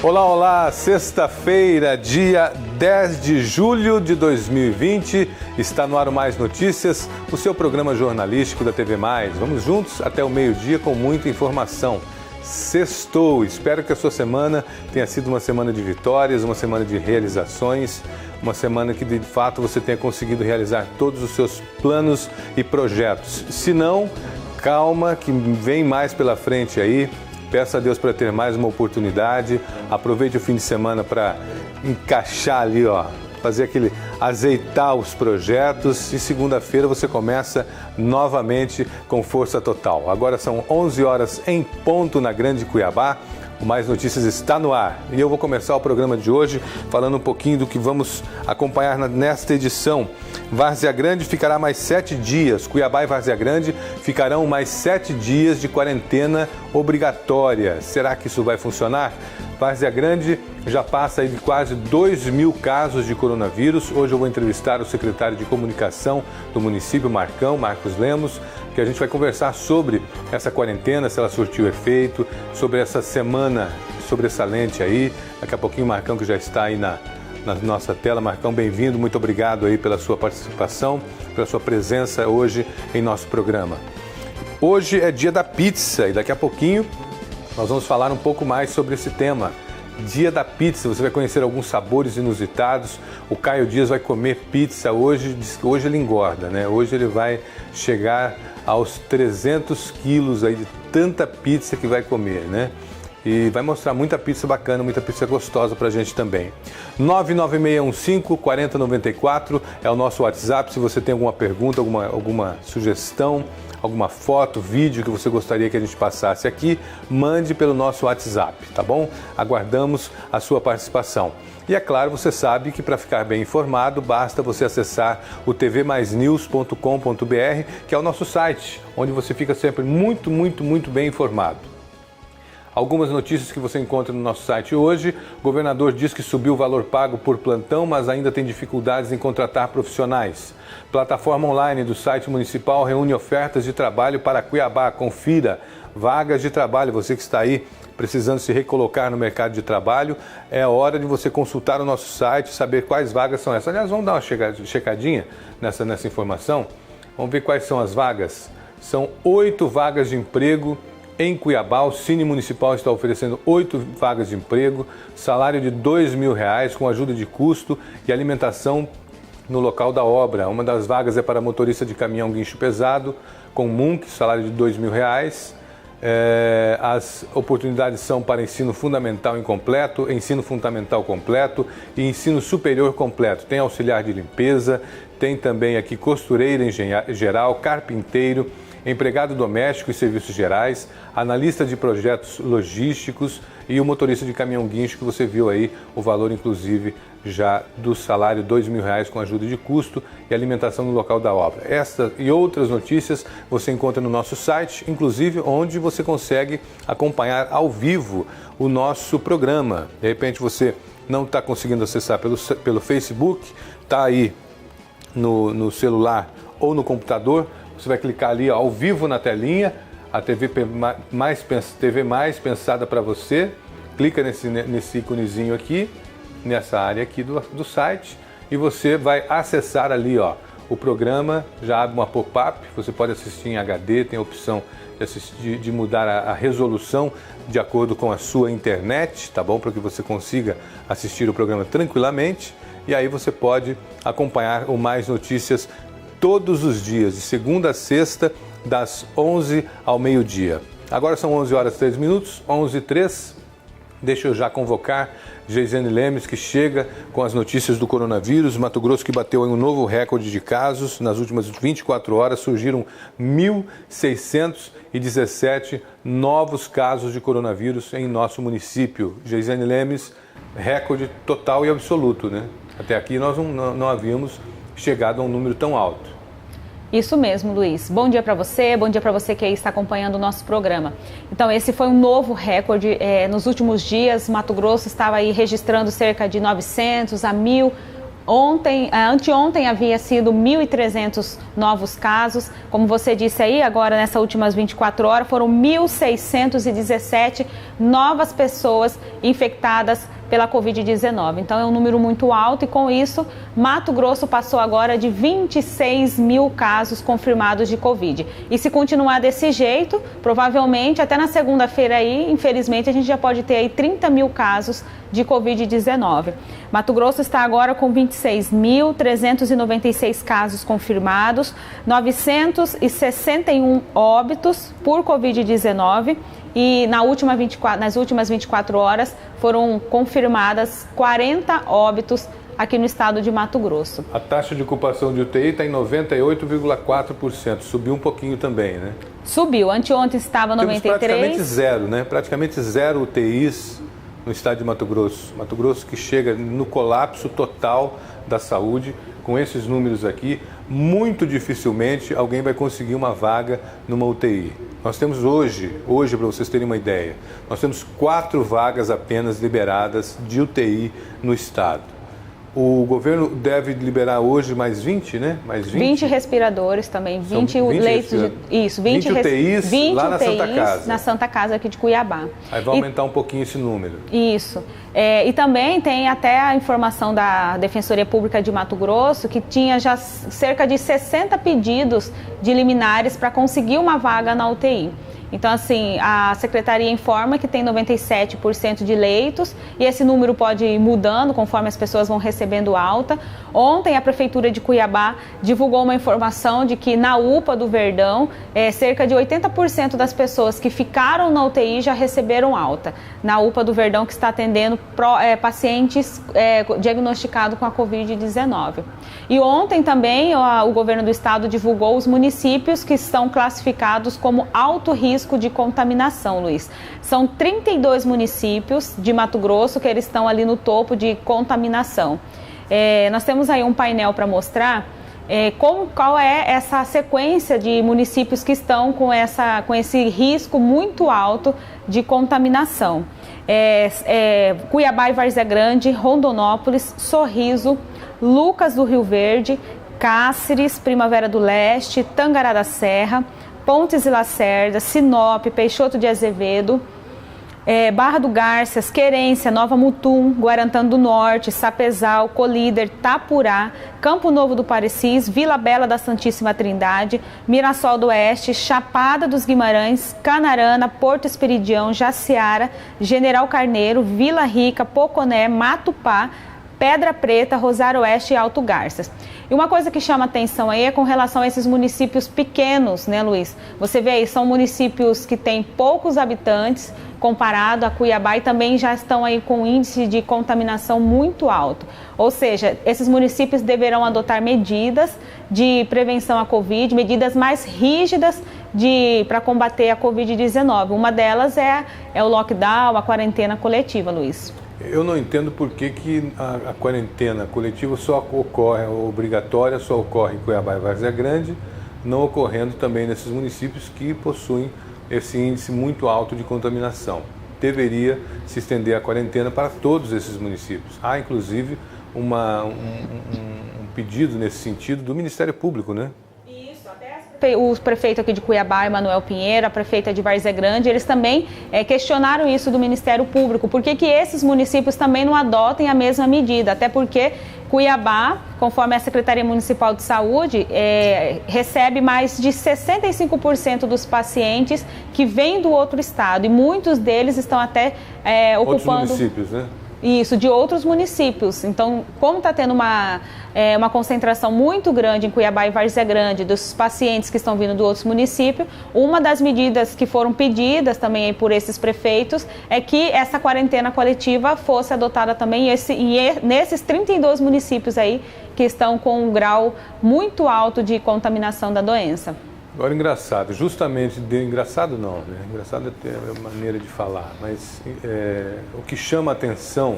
Olá, olá! Sexta-feira, dia 10 de julho de 2020, está no ar o Mais Notícias, o seu programa jornalístico da TV Mais. Vamos juntos até o meio-dia com muita informação. Sextou! Espero que a sua semana tenha sido uma semana de vitórias, uma semana de realizações, uma semana que de fato você tenha conseguido realizar todos os seus planos e projetos. Se não, calma que vem mais pela frente aí. Peça a Deus para ter mais uma oportunidade. Aproveite o fim de semana para encaixar ali, fazer azeitar os projetos. E segunda-feira você começa novamente com força total. Agora são 11 horas em ponto na Grande Cuiabá. O Mais Notícias está no ar. E eu vou começar o programa de hoje falando um pouquinho do que vamos acompanhar nesta edição. Várzea Grande ficará mais 7 dias. Cuiabá e Várzea Grande ficarão mais 7 dias de quarentena obrigatória. Será que isso vai funcionar? Várzea Grande já passa aí de quase 2.000 casos de coronavírus. Hoje eu vou entrevistar o secretário de comunicação do município, Marcos Lemos, que a gente vai conversar sobre essa quarentena, se ela surtiu efeito, sobre essa semana sobressalente aí. Daqui a pouquinho o Marcão, que já está aí na nossa tela. Marcão, bem-vindo, muito obrigado aí pela sua participação, pela sua presença hoje em nosso programa. Hoje é dia da pizza e daqui a pouquinho nós vamos falar um pouco mais sobre esse tema. Dia da pizza, você vai conhecer alguns sabores inusitados. O Caio Dias vai comer pizza hoje, diz que hoje ele engorda, né? Hoje ele vai chegar aos 300 quilos aí de tanta pizza que vai comer, né? E vai mostrar muita pizza bacana, muita pizza gostosa pra gente também. 99615-4094 é o nosso WhatsApp. Se você tem alguma pergunta, alguma sugestão, alguma foto, vídeo que você gostaria que a gente passasse aqui, mande pelo nosso WhatsApp, tá bom? Aguardamos a sua participação. E é claro, você sabe que para ficar bem informado, basta você acessar o tvmaisnews.com.br, que é o nosso site, onde você fica sempre muito bem informado. Algumas notícias que você encontra no nosso site hoje. O governador diz que subiu o valor pago por plantão, mas ainda tem dificuldades em contratar profissionais. Plataforma online do site municipal reúne ofertas de trabalho para Cuiabá. Confira vagas de trabalho. Você que está aí precisando se recolocar no mercado de trabalho, é hora de você consultar o nosso site, saber quais vagas são essas. Aliás, vamos dar uma checadinha nessa informação. Vamos ver quais são as vagas. São 8 vagas de emprego em Cuiabá. O Cine Municipal está oferecendo 8 vagas de emprego, salário de R$2.000 com ajuda de custo e alimentação no local da obra. Uma das vagas é para motorista de caminhão guincho pesado, com MUNC, salário de R$2.000. As oportunidades são para ensino fundamental incompleto, ensino fundamental completo e ensino superior completo. Tem auxiliar de limpeza, tem também aqui costureira em geral, carpinteiro, empregado doméstico e serviços gerais, analista de projetos logísticos e o motorista de caminhão guincho, que você viu aí o valor inclusive já do salário, R$2.000 com ajuda de custo e alimentação no local da obra. Esta e outras notícias você encontra no nosso site, inclusive onde você consegue acompanhar ao vivo o nosso programa. De repente você não está conseguindo acessar pelo Facebook, está aí no celular ou no computador. Você vai clicar ali ao vivo na telinha, a TV Mais pensada para você. Clica nesse íconezinho aqui, nessa área aqui do site, e você vai acessar ali o programa. Já abre uma pop-up, você pode assistir em HD, tem a opção de mudar a resolução de acordo com a sua internet, tá bom? Para que você consiga assistir o programa tranquilamente. E aí você pode acompanhar o Mais Notícias todos os dias, de segunda a sexta, das 11 ao meio-dia. Agora são 11 horas e 3 minutos, 11h03. Deixa eu já convocar Geisiane Lemes, que chega com as notícias do coronavírus. Mato Grosso, que bateu um novo recorde de casos. Nas últimas 24 horas surgiram 1.617 novos casos de coronavírus em nosso município. Geisiane Lemes, recorde total e absoluto, né? Até aqui nós não havíamos chegado a um número tão alto. Isso mesmo, Luiz. Bom dia para você que aí está acompanhando o nosso programa. Então, esse foi um novo recorde. Nos últimos dias, Mato Grosso estava aí registrando cerca de 900 a 1.000 Anteontem havia sido 1.300 novos casos. Como você disse aí, agora nessas últimas 24 horas foram 1.617 novas pessoas infectadas pela Covid-19. Então é um número muito alto e com isso Mato Grosso passou agora de 26 mil casos confirmados de Covid. E se continuar desse jeito, provavelmente até na segunda-feira aí, infelizmente, a gente já pode ter aí 30 mil casos de Covid-19. Mato Grosso está agora com 26.396 casos confirmados, 961 óbitos por Covid-19 e nas últimas 24 horas foram confirmadas 40 óbitos aqui no estado de Mato Grosso. A taxa de ocupação de UTI está em 98,4%, subiu um pouquinho também, né? Subiu, anteontem estava 93%. Temos praticamente zero, né? Praticamente zero UTIs no estado de Mato Grosso. Mato Grosso que chega no colapso total da saúde. Com esses números aqui, muito dificilmente alguém vai conseguir uma vaga numa UTI. Nós temos hoje para vocês terem uma ideia, nós temos 4 vagas apenas liberadas de UTI no estado. O governo deve liberar hoje mais 20, né? Mais 20 respiradores também, 20 leitos de... Isso, 20 UTIs 20 lá na UTIs Santa Casa. Na Santa Casa aqui de Cuiabá. Aí vai aumentar um pouquinho esse número. Isso. E também tem até a informação da Defensoria Pública de Mato Grosso que tinha já cerca de 60 pedidos de liminares para conseguir uma vaga na UTI. Então, assim, a Secretaria informa que tem 97% de leitos e esse número pode ir mudando conforme as pessoas vão recebendo alta. Ontem, a Prefeitura de Cuiabá divulgou uma informação de que na UPA do Verdão, cerca de 80% das pessoas que ficaram na UTI já receberam alta. Na UPA do Verdão, que está atendendo pacientes diagnosticados com a Covid-19. E ontem também o governo do estado divulgou os municípios que estão classificados como alto risco de contaminação, Luiz. São 32 municípios de Mato Grosso que eles estão ali no topo de contaminação. Nós temos aí um painel para mostrar qual é essa sequência de municípios que estão com esse risco muito alto de contaminação. Cuiabá e Várzea Grande, Rondonópolis, Sorriso, Lucas do Rio Verde, Cáceres, Primavera do Leste, Tangará da Serra, Pontes e Lacerda, Sinop, Peixoto de Azevedo, Barra do Garças, Querência, Nova Mutum, Guarantã do Norte, Sapezal, Colíder, Tapurá, Campo Novo do Parecis, Vila Bela da Santíssima Trindade, Mirassol do Oeste, Chapada dos Guimarães, Canarana, Porto Esperidião, Jaciara, General Carneiro, Vila Rica, Poconé, Matupá, Pedra Preta, Rosário Oeste e Alto Garças. E uma coisa que chama atenção aí é com relação a esses municípios pequenos, né, Luiz? Você vê aí, são municípios que têm poucos habitantes comparado a Cuiabá e também já estão aí com índice de contaminação muito alto. Ou seja, esses municípios deverão adotar medidas de prevenção à Covid, medidas mais rígidas para combater a Covid-19. Uma delas é o lockdown, a quarentena coletiva, Luiz. Eu não entendo por que a quarentena coletiva só ocorre, obrigatória, só ocorre em Cuiabá e Várzea Grande, não ocorrendo também nesses municípios que possuem esse índice muito alto de contaminação. Deveria se estender a quarentena para todos esses municípios. Há, inclusive, um pedido nesse sentido do Ministério Público, né? O prefeito aqui de Cuiabá, Emanuel Pinheiro, a prefeita de Várzea Grande, eles também questionaram isso do Ministério Público. Por que esses municípios também não adotem a mesma medida? Até porque Cuiabá, conforme a Secretaria Municipal de Saúde, recebe mais de 65% dos pacientes que vêm do outro estado. E muitos deles estão até ocupando... Outros municípios, né? Isso, de outros municípios. Então, como está tendo uma concentração muito grande em Cuiabá e Várzea Grande dos pacientes que estão vindo de outros municípios, uma das medidas que foram pedidas também por esses prefeitos é que essa quarentena coletiva fosse adotada também nesses 32 municípios aí que estão com um grau muito alto de contaminação da doença. Agora, engraçado, engraçado não, né? Engraçado é a maneira de falar, mas o que chama a atenção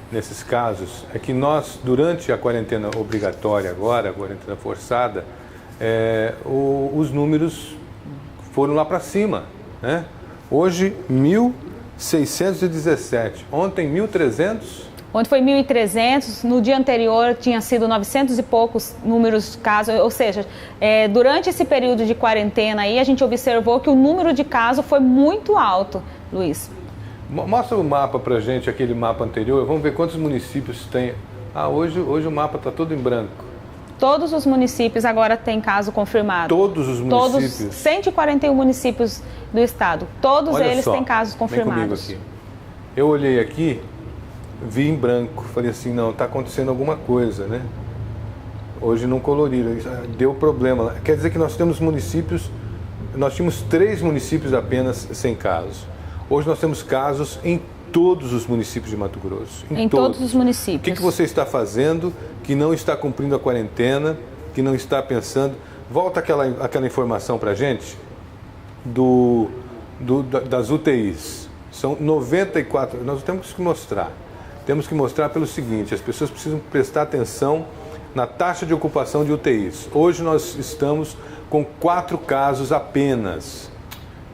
nesses casos é que nós, durante a quarentena obrigatória agora, a quarentena forçada, os números foram lá para cima, né? Hoje, 1.617, ontem 1.300, Ontem foi 1.300, no dia anterior tinha sido 900 e poucos números de casos, ou seja, durante esse período de quarentena aí a gente observou que o número de casos foi muito alto, Luiz. Mostra o mapa pra gente, aquele mapa anterior, vamos ver quantos municípios tem. Hoje o mapa está todo em branco. Todos os municípios agora têm caso confirmado. Todos os municípios? Todos, 141 municípios do estado, todos Olha eles só, têm casos confirmados. Vem comigo aqui. Eu olhei aqui, vi em branco, falei assim, não, está acontecendo alguma coisa, né? Hoje não coloriram, deu problema. Quer dizer que nós temos municípios, nós tínhamos 3 municípios apenas sem casos. Hoje nós temos casos em todos os municípios de Mato Grosso. Em todos os municípios. O que você está fazendo que não está cumprindo a quarentena, que não está pensando? Volta aquela informação para a gente das UTIs. São 94, nós temos que mostrar. Temos que mostrar pelo seguinte, as pessoas precisam prestar atenção na taxa de ocupação de UTIs. Hoje nós estamos com 4 casos apenas.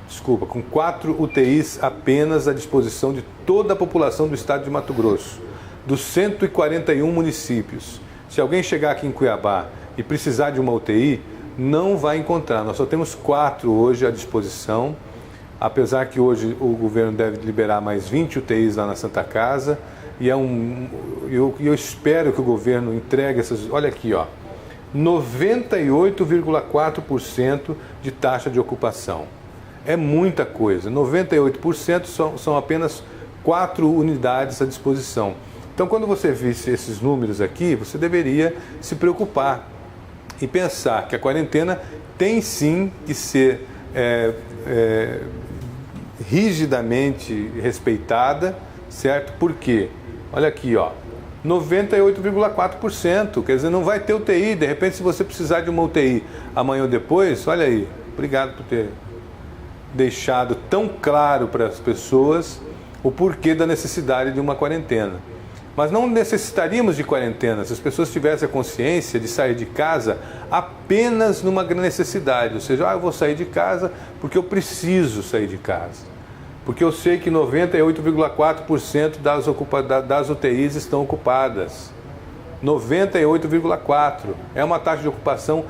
Desculpa, com 4 UTIs apenas à disposição de toda a população do estado de Mato Grosso, dos 141 municípios. Se alguém chegar aqui em Cuiabá e precisar de uma UTI, não vai encontrar. Nós só temos 4 hoje à disposição, apesar que hoje o governo deve liberar mais 20 UTIs lá na Santa Casa, e eu espero que o governo entregue essas... Olha aqui, 98,4% de taxa de ocupação. É muita coisa, 98% são apenas 4 unidades à disposição. Então, quando você visse esses números aqui, você deveria se preocupar e pensar que a quarentena tem sim que ser rigidamente respeitada, certo? Por quê? Olha aqui, 98,4%, quer dizer, não vai ter UTI. De repente, se você precisar de uma UTI amanhã ou depois, olha aí, obrigado por ter deixado tão claro para as pessoas o porquê da necessidade de uma quarentena. Mas não necessitaríamos de quarentena se as pessoas tivessem a consciência de sair de casa apenas numa necessidade, ou seja, eu vou sair de casa porque eu preciso sair de casa, porque eu sei que 98,4% das UTIs estão ocupadas. 98,4% é uma taxa de ocupação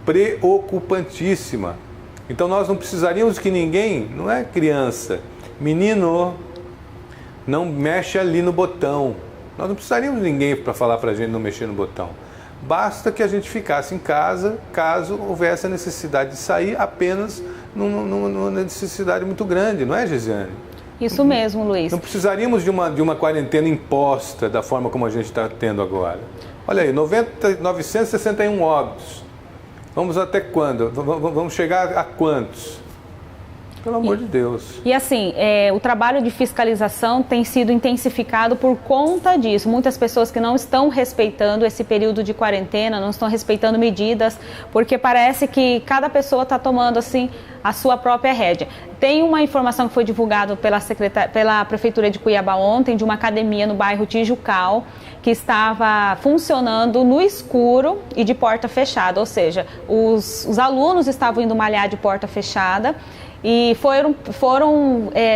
preocupantíssima. Então nós não precisaríamos que ninguém, não é criança, menino, não mexe ali no botão. Nós não precisaríamos de ninguém para falar para a gente não mexer no botão. Basta que a gente ficasse em casa, caso houvesse a necessidade de sair, apenas numa necessidade muito grande, não é, Gesiane? Isso mesmo, Luiz. Não precisaríamos de uma quarentena imposta da forma como a gente está tendo agora. Olha aí, 961 óbitos. Vamos até quando? Vamos chegar a quantos? Pelo amor de Deus. E assim, o trabalho de fiscalização tem sido intensificado por conta disso. Muitas pessoas que não estão respeitando esse período de quarentena, não estão respeitando medidas, porque parece que cada pessoa está tomando assim a sua própria rédea. Tem uma informação que foi divulgada pela Prefeitura de Cuiabá ontem, de uma academia no bairro Tijucal, que estava funcionando no escuro e de porta fechada, ou seja, os alunos estavam indo malhar de porta fechada e foram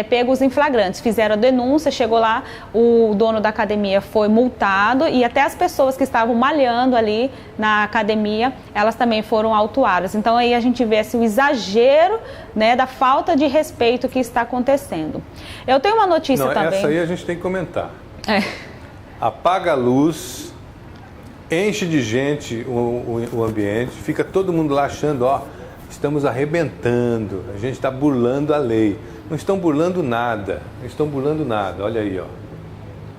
pegos em flagrantes, fizeram a denúncia, chegou lá, o dono da academia foi multado e até as pessoas que estavam malhando ali na academia, elas também foram autuadas. Então aí a gente vê assim, o exagero, né, da falta de respeito que está acontecendo. Eu tenho uma notícia também. Essa aí a gente tem que comentar. Apaga a luz, enche de gente o ambiente, fica todo mundo lá achando, estamos arrebentando, a gente está burlando a lei. Não estão burlando nada, olha aí,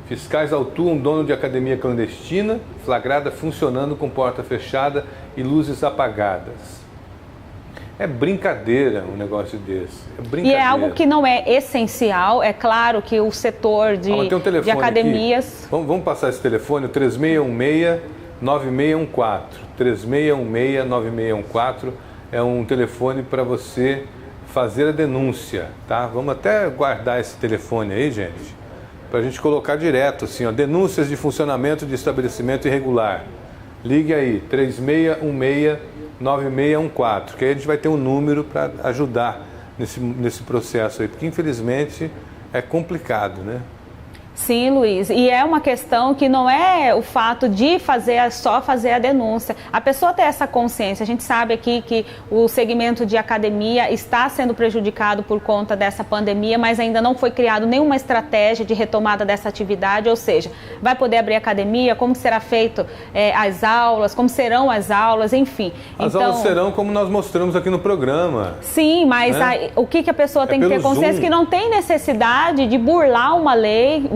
Fiscais autuam dono de academia clandestina, flagrada funcionando com porta fechada e luzes apagadas. É brincadeira um negócio desse. E é algo que não é essencial. É claro que o setor de academias... Vamos passar esse telefone, o 3616-9614. 3616-9614 é um telefone para você fazer a denúncia, tá? Vamos até guardar esse telefone aí, gente, para a gente colocar direto, assim, denúncias de funcionamento de estabelecimento irregular. Ligue aí, 3616-9614, que aí a gente vai ter um número para ajudar nesse processo aí, porque infelizmente é complicado, né? Sim, Luiz, e é uma questão que não é o fato de só fazer a denúncia. A pessoa ter essa consciência. A gente sabe aqui que o segmento de academia está sendo prejudicado por conta dessa pandemia, mas ainda não foi criado nenhuma estratégia de retomada dessa atividade, ou seja, vai poder abrir academia, como será feito as aulas, como serão as aulas, enfim. As aulas serão como nós mostramos aqui no programa. Sim, mas o que a pessoa tem que ter consciência Zoom. Que não tem necessidade de burlar uma lei,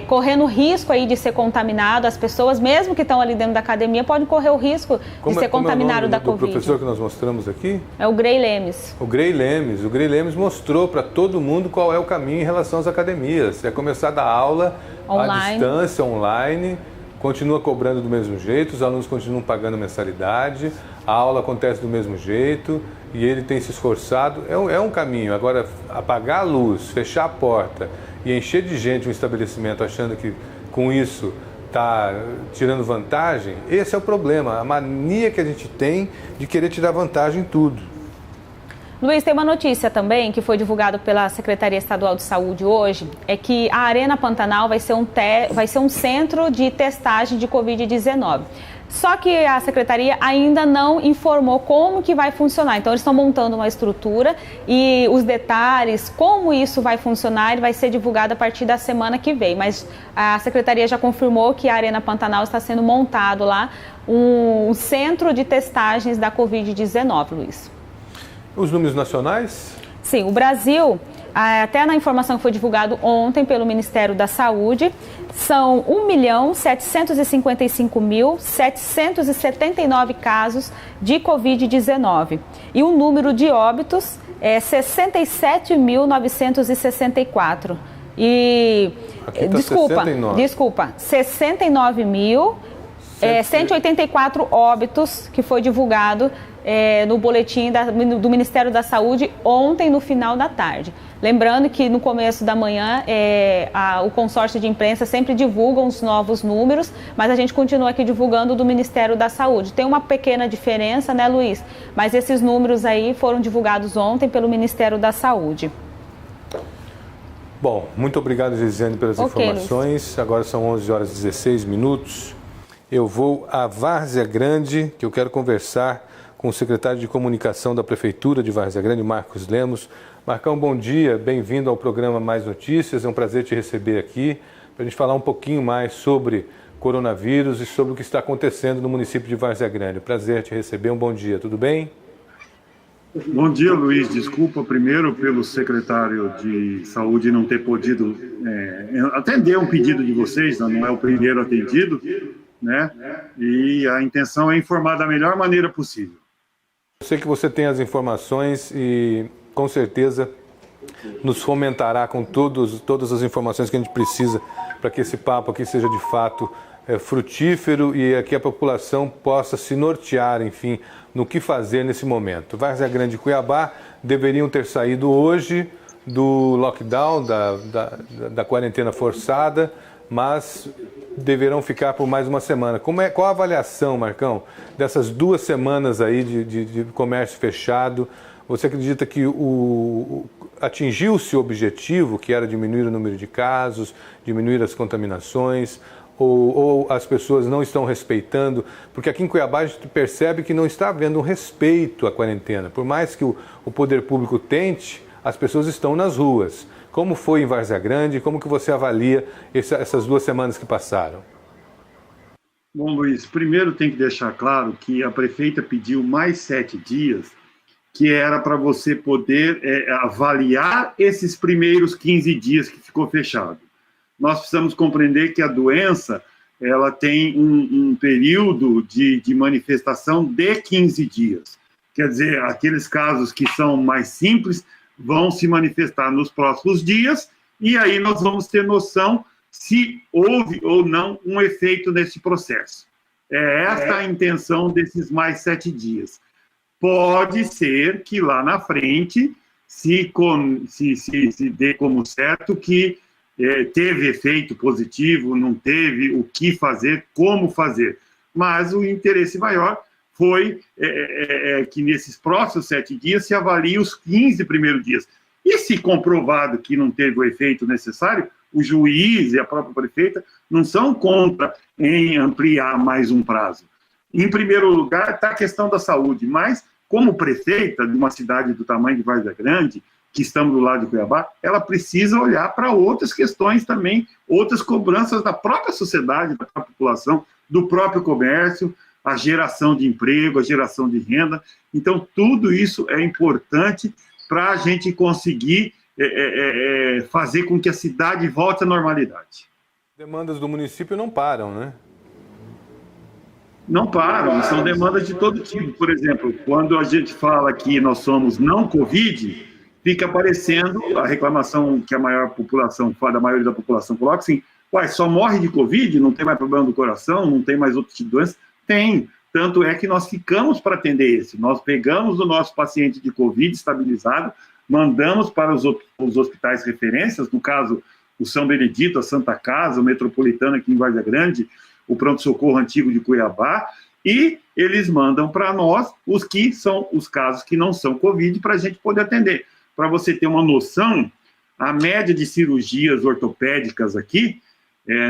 correndo risco aí de ser contaminado. As pessoas, mesmo que estão ali dentro da academia, podem correr o risco de ser contaminado da Covid. O professor que nós mostramos aqui? É o Grey Lemes. O Grey Lemes mostrou para todo mundo qual é o caminho em relação às academias. É começar a dar aula à distância, online, continua cobrando do mesmo jeito, os alunos continuam pagando mensalidade, a aula acontece do mesmo jeito e ele tem se esforçado. É um caminho. Agora, apagar a luz, fechar a porta e encher de gente um estabelecimento achando que com isso está tirando vantagem, esse é o problema, a mania que a gente tem de querer tirar vantagem em tudo. Luiz, tem uma notícia também que foi divulgada pela Secretaria Estadual de Saúde hoje, é que a Arena Pantanal vai ser um centro de testagem de Covid-19. Só que a Secretaria ainda não informou como que vai funcionar. Então, eles estão montando uma estrutura e os detalhes, como isso vai funcionar, vai ser divulgado a partir da semana que vem. Mas a Secretaria já confirmou que a Arena Pantanal está sendo montado lá um centro de testagens da Covid-19, Luiz. Os números nacionais? Sim, o Brasil, até na informação que foi divulgada ontem pelo Ministério da Saúde, são 1.755.779 casos de Covid-19. E o número de óbitos é 67.964. E, desculpa, 69.184 óbitos que foi divulgado no boletim do Ministério da Saúde ontem no final da tarde. Lembrando que no começo da manhã o consórcio de imprensa sempre divulga os novos números, mas a gente continua aqui divulgando do Ministério da Saúde. Tem uma pequena diferença, né, Luiz? Mas esses números aí foram divulgados ontem pelo Ministério da Saúde. Bom, muito obrigado, Gesiane, pelas informações. Luiz. Agora são 11h16. Eu vou à Várzea Grande, que eu quero conversar com o secretário de Comunicação da Prefeitura de Várzea Grande, Marcos Lemos. Marcão, bom dia, bem-vindo ao programa Mais Notícias, é um prazer te receber aqui para a gente falar um pouquinho mais sobre coronavírus e sobre o que está acontecendo no município de Várzea Grande. Prazer te receber, um bom dia, tudo bem? Bom dia, Luiz. Desculpa primeiro pelo secretário de Saúde não ter podido atender um pedido de vocês, não é o primeiro atendido, né? E a intenção é informar da melhor maneira possível. Eu sei que você tem as informações e com certeza nos fomentará com todas as informações que a gente precisa para que esse papo aqui seja de fato frutífero e que a população possa se nortear, enfim, no que fazer nesse momento. Várzea Grande e Cuiabá deveriam ter saído hoje do lockdown, da quarentena forçada, mas deverão ficar por mais uma semana. Qual a avaliação, Marcão, dessas 2 semanas aí de comércio fechado? Você acredita que atingiu-se o objetivo, que era diminuir o número de casos, diminuir as contaminações, ou as pessoas não estão respeitando? Porque aqui em Cuiabá a gente percebe que não está havendo um respeito à quarentena. Por mais que o poder público tente, as pessoas estão nas ruas. Como foi em Várzea Grande? Como que você avalia essas 2 semanas que passaram? Bom, Luiz, primeiro tem que deixar claro que a prefeita pediu mais 7 dias, que era para você poder avaliar esses primeiros 15 dias que ficou fechado. Nós precisamos compreender que a doença ela tem um período de manifestação de 15 dias. Quer dizer, aqueles casos que são mais simples vão se manifestar nos próximos dias, e aí nós vamos ter noção se houve ou não um efeito nesse processo. É esta a intenção desses mais 7 dias. Pode ser que lá na frente se dê como certo que teve efeito positivo, não teve, o que fazer, como fazer. Mas o interesse maior foi que nesses próximos 7 dias se avalie os 15 primeiros dias. E se comprovado que não teve o efeito necessário, o juiz e a própria prefeita não são contra em ampliar mais um prazo. Em primeiro lugar está a questão da saúde, mas como prefeita de uma cidade do tamanho de Várzea Grande, que estamos do lado de Cuiabá, ela precisa olhar para outras questões também, outras cobranças da própria sociedade, da própria população, do próprio comércio, a geração de emprego, a geração de renda. Então, tudo isso é importante para a gente conseguir fazer com que a cidade volte à normalidade. Demandas do município não param, né? Não param, são demandas de todo tipo. Por exemplo, quando a gente fala que nós somos não Covid, fica aparecendo a reclamação que a maior população, da maioria da população coloca assim, uai, só morre de Covid, não tem mais problema do coração, não tem mais outro tipo de doença? Tem, tanto é que nós ficamos para atender esse. Nós pegamos o nosso paciente de Covid estabilizado, mandamos para os hospitais referências, no caso, o São Benedito, a Santa Casa, o Metropolitano aqui em Várzea Grande, o Pronto-Socorro Antigo de Cuiabá, e eles mandam para nós os que são os casos que não são Covid para a gente poder atender. Para você ter uma noção, a média de cirurgias ortopédicas aqui,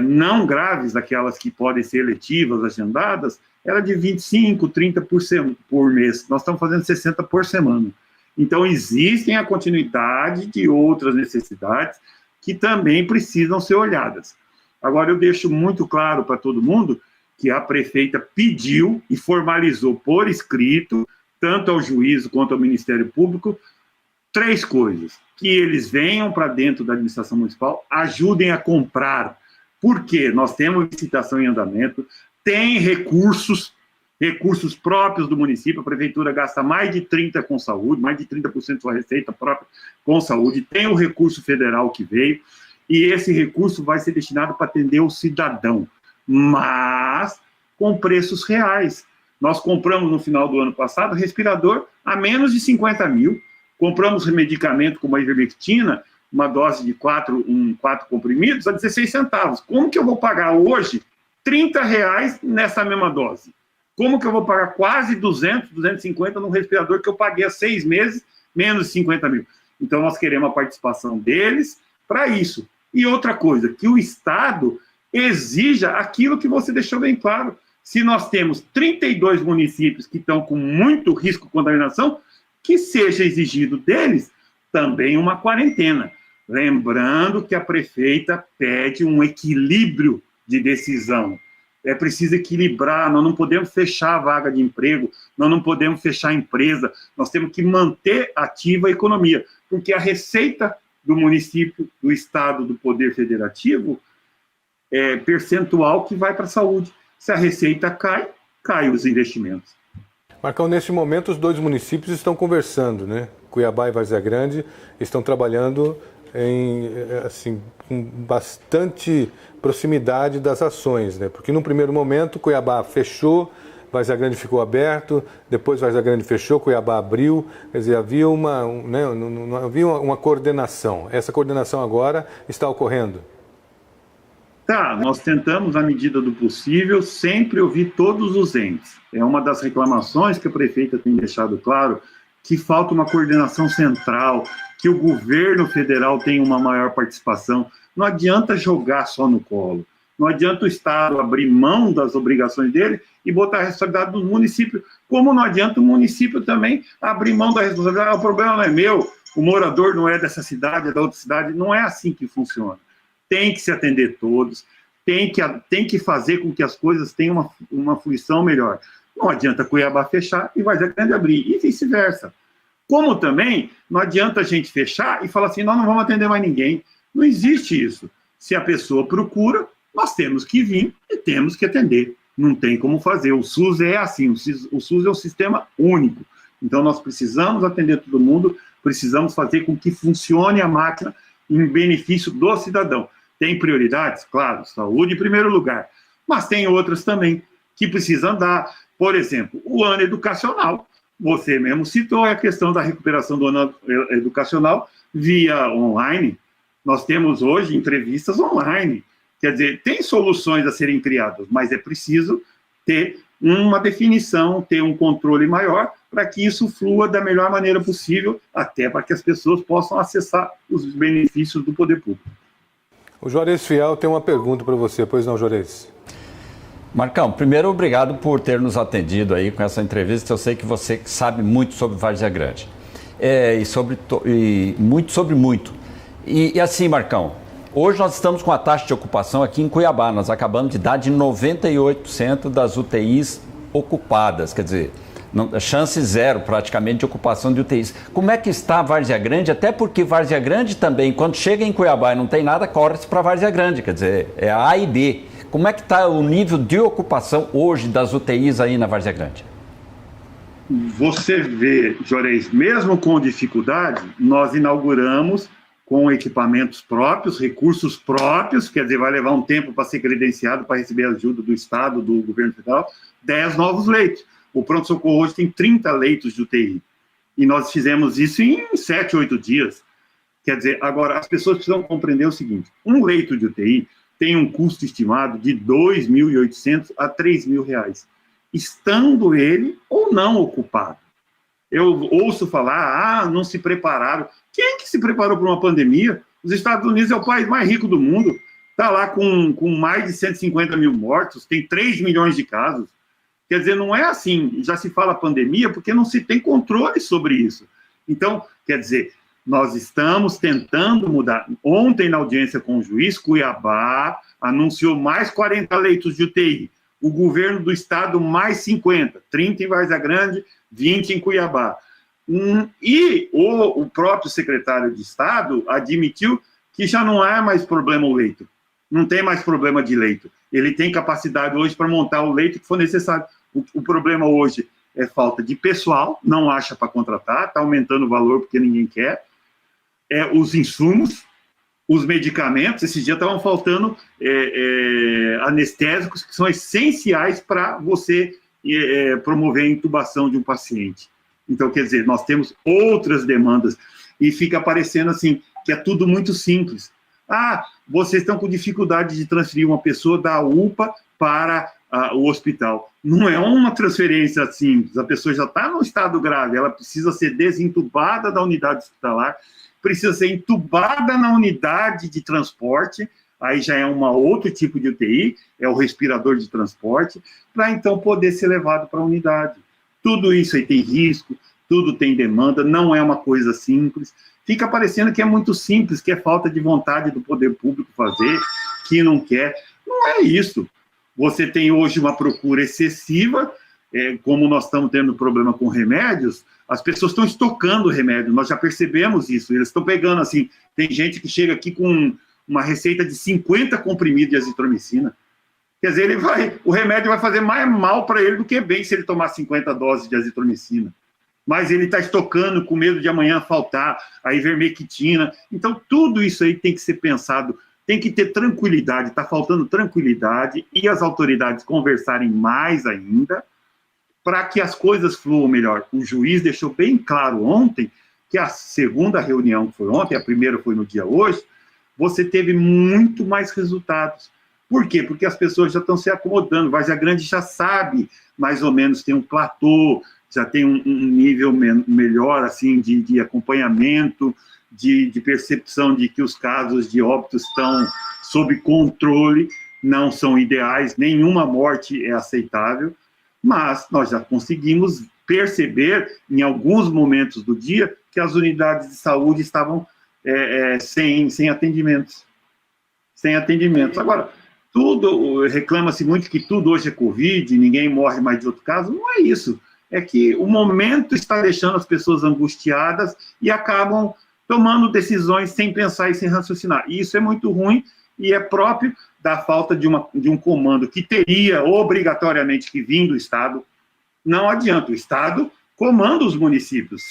não graves, aquelas que podem ser eletivas, agendadas, era de 25, 30% por mês. Nós estamos fazendo 60 por semana. Então, existem a continuidade de outras necessidades que também precisam ser olhadas. Agora, eu deixo muito claro para todo mundo que a prefeita pediu e formalizou por escrito, tanto ao juízo quanto ao Ministério Público, 3 coisas: que eles venham para dentro da administração municipal, ajudem a comprar, porque nós temos licitação em andamento, tem recursos próprios do município, a prefeitura gasta mais de 30% com saúde, mais de 30% da sua receita própria com saúde, tem o recurso federal que veio, e esse recurso vai ser destinado para atender o cidadão, mas com preços reais. Nós compramos no final do ano passado respirador a menos de 50 mil, compramos medicamento como a ivermectina, uma dose de 4 comprimidos, a 16 centavos. Como que eu vou pagar hoje R$30 nessa mesma dose? Como que eu vou pagar quase 200, 250 num respirador que eu paguei há 6 meses, menos de 50 mil? Então, nós queremos a participação deles para isso. E outra coisa, que o Estado exija aquilo que você deixou bem claro. Se nós temos 32 municípios que estão com muito risco de contaminação, que seja exigido deles também uma quarentena. Lembrando que a prefeita pede um equilíbrio de decisão. É preciso equilibrar, nós não podemos fechar a vaga de emprego, nós não podemos fechar a empresa, nós temos que manter ativa a economia, porque a receita do município, do estado, do poder federativo, é percentual que vai para a saúde. Se a receita cai, cai os investimentos. Marcão, neste momento os 2 municípios estão conversando, né? Cuiabá e Várzea Grande estão trabalhando com bastante proximidade das ações, né? Porque num primeiro momento Cuiabá fechou, Várzea Grande ficou aberto, depois Várzea Grande fechou, Cuiabá abriu, quer dizer, havia não havia uma coordenação. Essa coordenação agora está ocorrendo? Tá, nós tentamos, à medida do possível, sempre ouvir todos os entes. É uma das reclamações que a prefeita tem deixado claro, que falta uma coordenação central, que o governo federal tenha uma maior participação. Não adianta jogar só no colo. Não adianta o Estado abrir mão das obrigações dele e botar a responsabilidade do município. Como não adianta o município também abrir mão da responsabilidade. O problema não é meu, o morador não é dessa cidade, é da outra cidade. Não é assim que funciona. Tem que se atender todos, tem que fazer com que as coisas tenham uma fruição melhor. Não adianta Cuiabá fechar e Várzea Grande abrir, e vice-versa. Como também não adianta a gente fechar e falar assim, nós não vamos atender mais ninguém. Não existe isso. Se a pessoa procura, nós temos que vir e temos que atender. Não tem como fazer. O SUS é assim, o SUS é um sistema único. Então, nós precisamos atender todo mundo, precisamos fazer com que funcione a máquina em benefício do cidadão. Tem prioridades? Claro, saúde em primeiro lugar. Mas tem outras também que precisam andar. Por exemplo, o ano educacional. Você mesmo citou a questão da recuperação do ano educacional via online. Nós temos hoje entrevistas online. Quer dizer, tem soluções a serem criadas, mas é preciso ter uma definição, ter um controle maior para que isso flua da melhor maneira possível, até para que as pessoas possam acessar os benefícios do poder público. O Juarez Fiel tem uma pergunta para você, pois não, Juarez? Marcão, primeiro, obrigado por ter nos atendido aí com essa entrevista. Eu sei que você sabe muito sobre Várzea Grande. E assim, Marcão, hoje nós estamos com a taxa de ocupação aqui em Cuiabá. Nós acabamos de dar de 98% das UTIs ocupadas, quer dizer, chance zero praticamente de ocupação de UTIs. Como é que está a Várzea Grande? Até porque Várzea Grande também, quando chega em Cuiabá e não tem nada, corre-se para Várzea Grande, quer dizer, é a A e B. Como é que está o nível de ocupação hoje das UTIs aí na Várzea Grande? Você vê, Juarez, mesmo com dificuldade, nós inauguramos com equipamentos próprios, recursos próprios, quer dizer, vai levar um tempo para ser credenciado, para receber ajuda do Estado, do governo federal, 10 novos leitos. O pronto-socorro hoje tem 30 leitos de UTI. E nós fizemos isso em 7, 8 dias. Quer dizer, agora, as pessoas precisam compreender o seguinte, um leito de UTI tem um custo estimado de R$ 2.800 a R$ 3.000, estando ele ou não ocupado. Eu ouço falar, não se prepararam. Quem que se preparou para uma pandemia? Os Estados Unidos é o país mais rico do mundo, está lá com mais de 150 mil mortos, tem 3 milhões de casos. Quer dizer, não é assim, já se fala pandemia porque não se tem controle sobre isso. Então, quer dizer, nós estamos tentando mudar. Ontem, na audiência com o juiz, Cuiabá anunciou mais 40 leitos de UTI. O governo do estado, mais 50. 30 em Várzea Grande, 20 em Cuiabá. E o próprio secretário de Estado admitiu que já não é mais problema o leito. Não tem mais problema de leito. Ele tem capacidade hoje para montar o leito que for necessário. O problema hoje é falta de pessoal, não acha para contratar, está aumentando o valor porque ninguém quer. Os insumos, os medicamentos, esses dias estavam faltando anestésicos que são essenciais para você promover a intubação de um paciente. Então, quer dizer, nós temos outras demandas e fica parecendo assim, que é tudo muito simples. Vocês estão com dificuldade de transferir uma pessoa da UPA para o hospital. Não é uma transferência simples, a pessoa já está no estado grave, ela precisa ser desentubada da unidade hospitalar, precisa ser entubada na unidade de transporte, aí já é outro tipo de UTI, é o respirador de transporte, para então poder ser levado para a unidade. Tudo isso aí tem risco, tudo tem demanda, não é uma coisa simples. Fica parecendo que é muito simples, que é falta de vontade do poder público fazer, que não quer. Não é isso. Você tem hoje uma procura excessiva, como nós estamos tendo problema com remédios, as pessoas estão estocando remédio, nós já percebemos isso, eles estão pegando assim, tem gente que chega aqui com uma receita de 50 comprimidos de azitromicina, quer dizer, o remédio vai fazer mais mal para ele do que bem se ele tomar 50 doses de azitromicina, mas ele está estocando com medo de amanhã faltar a ivermectina, então tudo isso aí tem que ser pensado, tem que ter tranquilidade, está faltando tranquilidade e as autoridades conversarem mais ainda, para que as coisas fluam melhor. O juiz deixou bem claro ontem que a segunda reunião que foi ontem, a primeira foi no dia hoje, você teve muito mais resultados. Por quê? Porque as pessoas já estão se acomodando. Várzea Grande já sabe, mais ou menos, tem um platô, já tem um nível melhor assim, de acompanhamento, de percepção de que os casos de óbitos estão sob controle, não são ideais, nenhuma morte é aceitável, mas nós já conseguimos perceber, em alguns momentos do dia, que as unidades de saúde estavam sem atendimentos. Sem atendimentos. Agora, reclama-se muito que tudo hoje é Covid, ninguém morre mais de outro caso. Não é isso. É que o momento está deixando as pessoas angustiadas e acabam tomando decisões sem pensar e sem raciocinar. E isso é muito ruim e é próprio da falta de um comando que teria obrigatoriamente que vir do Estado. Não adianta, o Estado comanda os municípios.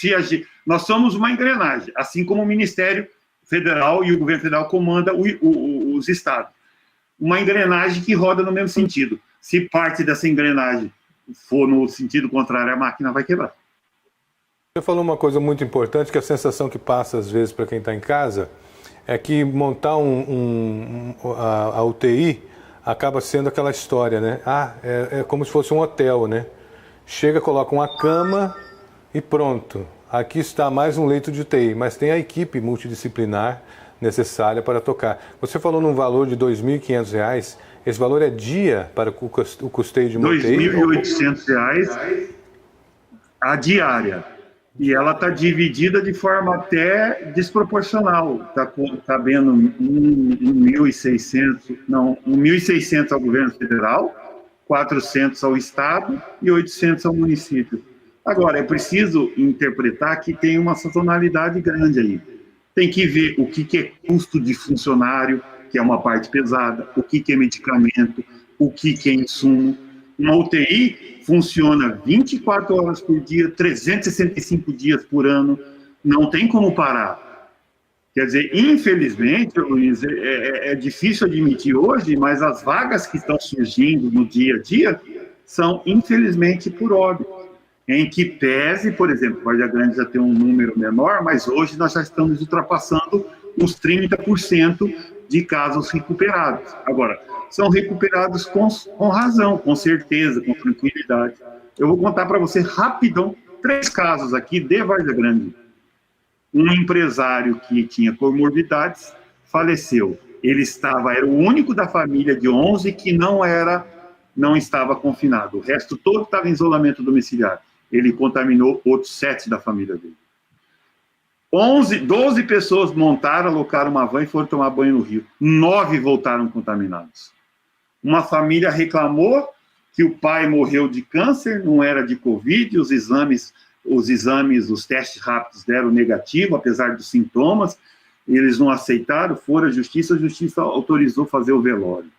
Nós somos uma engrenagem, assim como o Ministério Federal e o Governo Federal comanda os Estados. Uma engrenagem que roda no mesmo sentido. Se parte dessa engrenagem for no sentido contrário, a máquina vai quebrar. Você falou uma coisa muito importante, que a sensação que passa às vezes para quem está em casa é que montar a UTI acaba sendo aquela história, né? É como se fosse um hotel, né? Chega, coloca uma cama e pronto. Aqui está mais um leito de UTI, mas tem a equipe multidisciplinar, necessária para tocar. Você falou num valor de R$ 2.500, esse valor é dia para o custeio de uma UTI? R$ 2.800 a diária. E ela está dividida de forma até desproporcional. Está cabendo 1.600 ao governo federal, 400 ao estado e 800 ao município. Agora, é preciso interpretar que tem uma sazonalidade grande aí. Tem que ver o que é custo de funcionário, que é uma parte pesada, o que é medicamento, o que é insumo. Uma UTI funciona 24 horas por dia, 365 dias por ano, não tem como parar. Quer dizer, infelizmente, Luiz, é difícil admitir hoje, mas as vagas que estão surgindo no dia a dia são, infelizmente, por óbito. Em que pese, por exemplo, Várzea Grande já tem um número menor, mas hoje nós já estamos ultrapassando os 30% de casos recuperados. Agora, são recuperados com razão, com certeza, com tranquilidade. Eu vou contar para você rapidão 3 casos aqui de Várzea Grande. Um empresário que tinha comorbidades faleceu. Ele era o único da família de 11 que não estava confinado. O resto todo estava em isolamento domiciliar. Ele contaminou outros 7 da família dele. 12 pessoas montaram, alocaram uma van e foram tomar banho no rio. 9 voltaram contaminados. Uma família reclamou que o pai morreu de câncer, não era de Covid, os testes rápidos deram negativo, apesar dos sintomas, eles não aceitaram, foram à justiça, a justiça autorizou fazer o velório.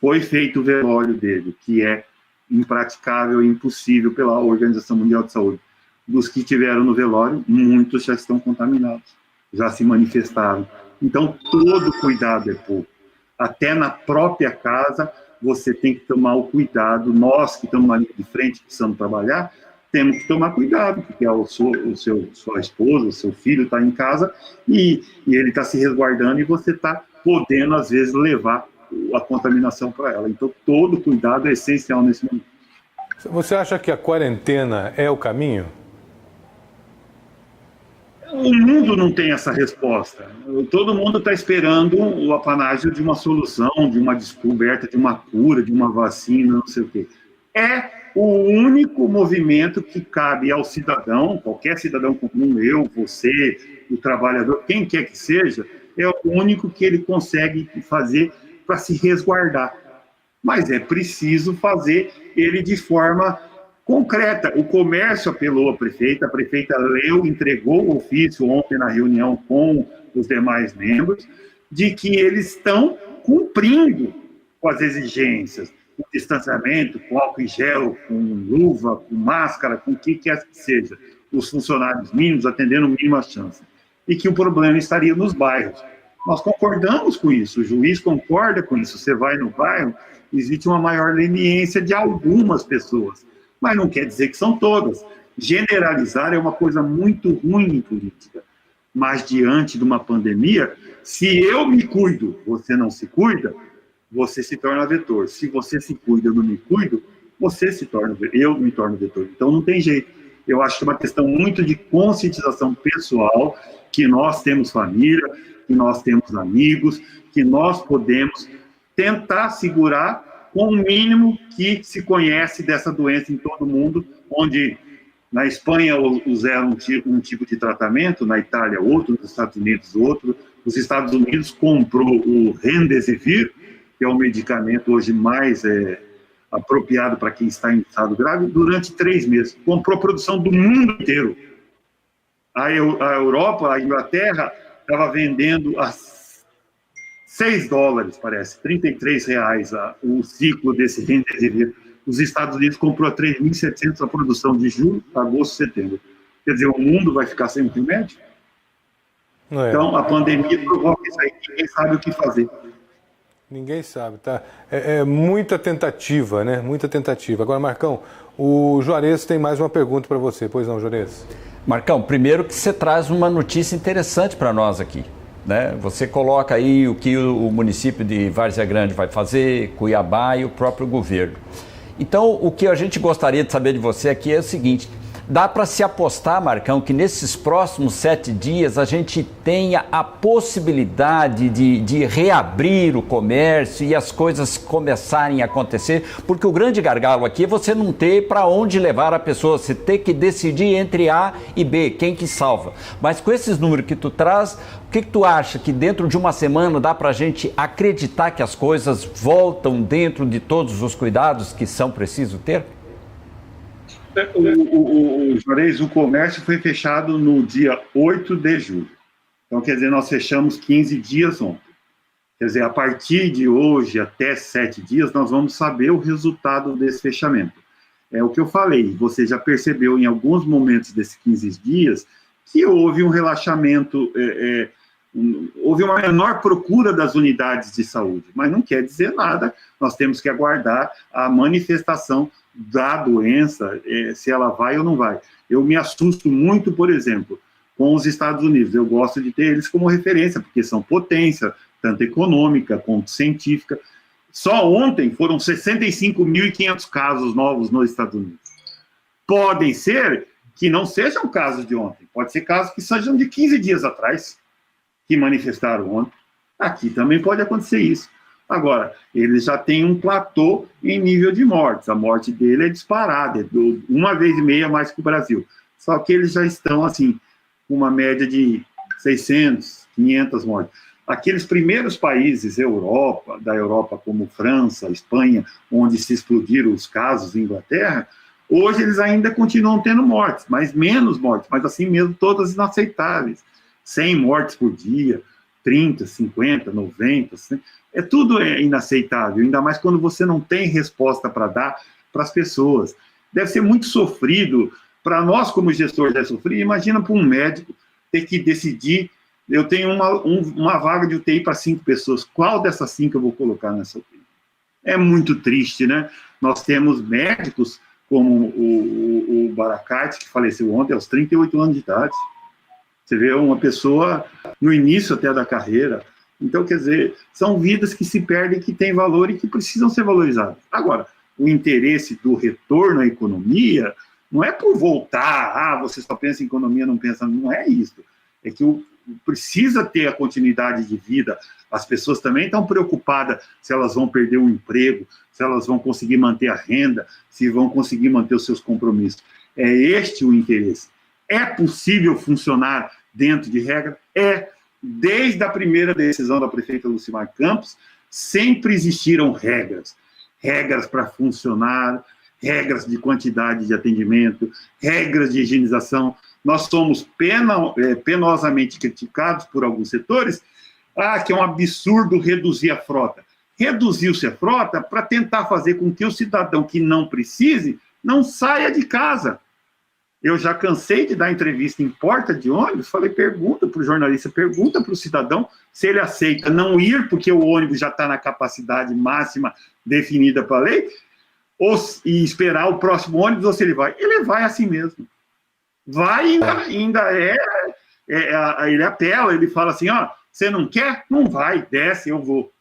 Foi feito o velório dele, que é impraticável e impossível pela Organização Mundial de Saúde. Dos que tiveram no velório, muitos já estão contaminados, já se manifestaram. Então, todo cuidado é pouco. Até na própria casa, você tem que tomar o cuidado. Nós que estamos na linha de frente, precisamos trabalhar, temos que tomar cuidado, porque sua esposa, o seu filho está em casa e ele está se resguardando e você está podendo, às vezes, levar a contaminação para ela. Então, todo cuidado é essencial nesse momento. Você acha que a quarentena é o caminho? O mundo não tem essa resposta. Todo mundo está esperando o apanágio de uma solução, de uma descoberta, de uma cura, de uma vacina, não sei o quê. É o único movimento que cabe ao cidadão, qualquer cidadão comum, eu, você, o trabalhador, quem quer que seja, é o único que ele consegue fazer para se resguardar. Mas é preciso fazer ele de forma concreta. O comércio apelou à prefeita, a prefeita leu, entregou o ofício ontem na reunião com os demais membros, de que eles estão cumprindo com as exigências, com distanciamento, com álcool em gel, com luva, com máscara, com o que quer que seja, os funcionários mínimos atendendo mínima chance, e que o problema estaria nos bairros. Nós concordamos com isso, o juiz concorda com isso. Você vai no bairro, existe uma maior leniência de algumas pessoas, mas não quer dizer que são todas. Generalizar é uma coisa muito ruim em política. Mas diante de uma pandemia, se eu me cuido, você não se cuida, você se torna vetor. Se você se cuida, eu não me cuido, eu me torno vetor. Então não tem jeito. Eu acho que é uma questão muito de conscientização pessoal, que nós temos família, que nós temos amigos, que nós podemos tentar segurar com o mínimo que se conhece dessa doença em todo o mundo, onde na Espanha usaram um tipo de tratamento, na Itália outro, nos Estados Unidos outro. Os Estados Unidos comprou o Remdesivir, que é o medicamento hoje mais apropriado para quem está em estado grave, durante 3 meses. Comprou produção do mundo inteiro. A Europa, a Inglaterra, estava vendendo a $6, parece, R$33 o ciclo desse Remdesivir. Os Estados Unidos comprou a 3.700 a produção de julho, agosto, setembro. Quer dizer, o mundo vai ficar sem um remédio? Então, a pandemia provoca isso aí, ninguém sabe o que fazer. Ninguém sabe, tá? É muita tentativa, né? Muita tentativa. Agora, Marcão, o Juarez tem mais uma pergunta para você. Pois não, Juarez? Marcão, primeiro que você traz uma notícia interessante para nós aqui, né? Você coloca aí o que o município de Várzea Grande vai fazer, Cuiabá e o próprio governo. Então, o que a gente gostaria de saber de você aqui é o seguinte: Dá para se apostar, Marcão, que nesses próximos 7 dias a gente tenha a possibilidade de reabrir o comércio e as coisas começarem a acontecer? Porque o grande gargalo aqui é você não ter para onde levar a pessoa, você ter que decidir entre A e B, quem que salva. Mas com esses números que tu traz, o que tu acha que dentro de uma semana dá para a gente acreditar que as coisas voltam dentro de todos os cuidados que são preciso ter? Juarez, o comércio foi fechado no dia 8 de julho. Então, quer dizer, nós fechamos 15 dias ontem. Quer dizer, a partir de hoje até 7 dias, nós vamos saber o resultado desse fechamento. É o que eu falei, você já percebeu em alguns momentos desses 15 dias que houve um relaxamento, houve uma menor procura das unidades de saúde, mas não quer dizer nada, nós temos que aguardar a manifestação da doença, se ela vai ou não vai. Eu me assusto muito, por exemplo, com os Estados Unidos, eu gosto de ter eles como referência, porque são potência, tanto econômica quanto científica. Só ontem foram 65.500 casos novos nos Estados Unidos. Podem ser que não sejam casos de ontem, pode ser casos que sejam de 15 dias atrás, que manifestaram ontem. Aqui também pode acontecer isso. Agora, eles já têm um platô em nível de mortes, a morte dele é disparada, é 1,5 mais que o Brasil. Só que eles já estão, assim, com uma média de 600, 500 mortes. Aqueles primeiros países da Europa, como França, Espanha, onde se explodiram os casos, Inglaterra, hoje eles ainda continuam tendo mortes, mas menos mortes, mas assim mesmo todas inaceitáveis. 100 mortes por dia, 30, 50, 90, 100, tudo é inaceitável, ainda mais quando você não tem resposta para dar para as pessoas. Deve ser muito sofrido, para nós como gestores é sofrido, imagina para um médico ter que decidir, eu tenho uma vaga de UTI para 5 pessoas, qual dessas 5 eu vou colocar nessa UTI? É muito triste, né? Nós temos médicos como o Baracate, que faleceu ontem aos 38 anos de idade. Você vê uma pessoa no início até da carreira. Então, quer dizer, são vidas que se perdem, que têm valor e que precisam ser valorizadas. Agora, o interesse do retorno à economia não é por voltar, você só pensa em economia, não pensa, não é isso. É que precisa ter a continuidade de vida. As pessoas também estão preocupadas se elas vão perder o emprego, se elas vão conseguir manter a renda, se vão conseguir manter os seus compromissos. É este o interesse. É possível funcionar dentro de regra? É. Desde a primeira decisão da prefeita Lucimar Campos, sempre existiram regras. Regras para funcionar, regras de quantidade de atendimento, regras de higienização. Nós somos penosamente criticados por alguns setores, que é um absurdo reduzir a frota. Reduziu-se a frota para tentar fazer com que o cidadão que não precise não saia de casa. Eu já cansei de dar entrevista em porta de ônibus, pergunta para o jornalista, pergunta para o cidadão se ele aceita não ir porque o ônibus já está na capacidade máxima definida para a lei, e esperar o próximo ônibus, ou se ele vai. Ele vai assim mesmo. Vai ele apela, ele fala assim, você não quer? Não vai, desce, eu vou.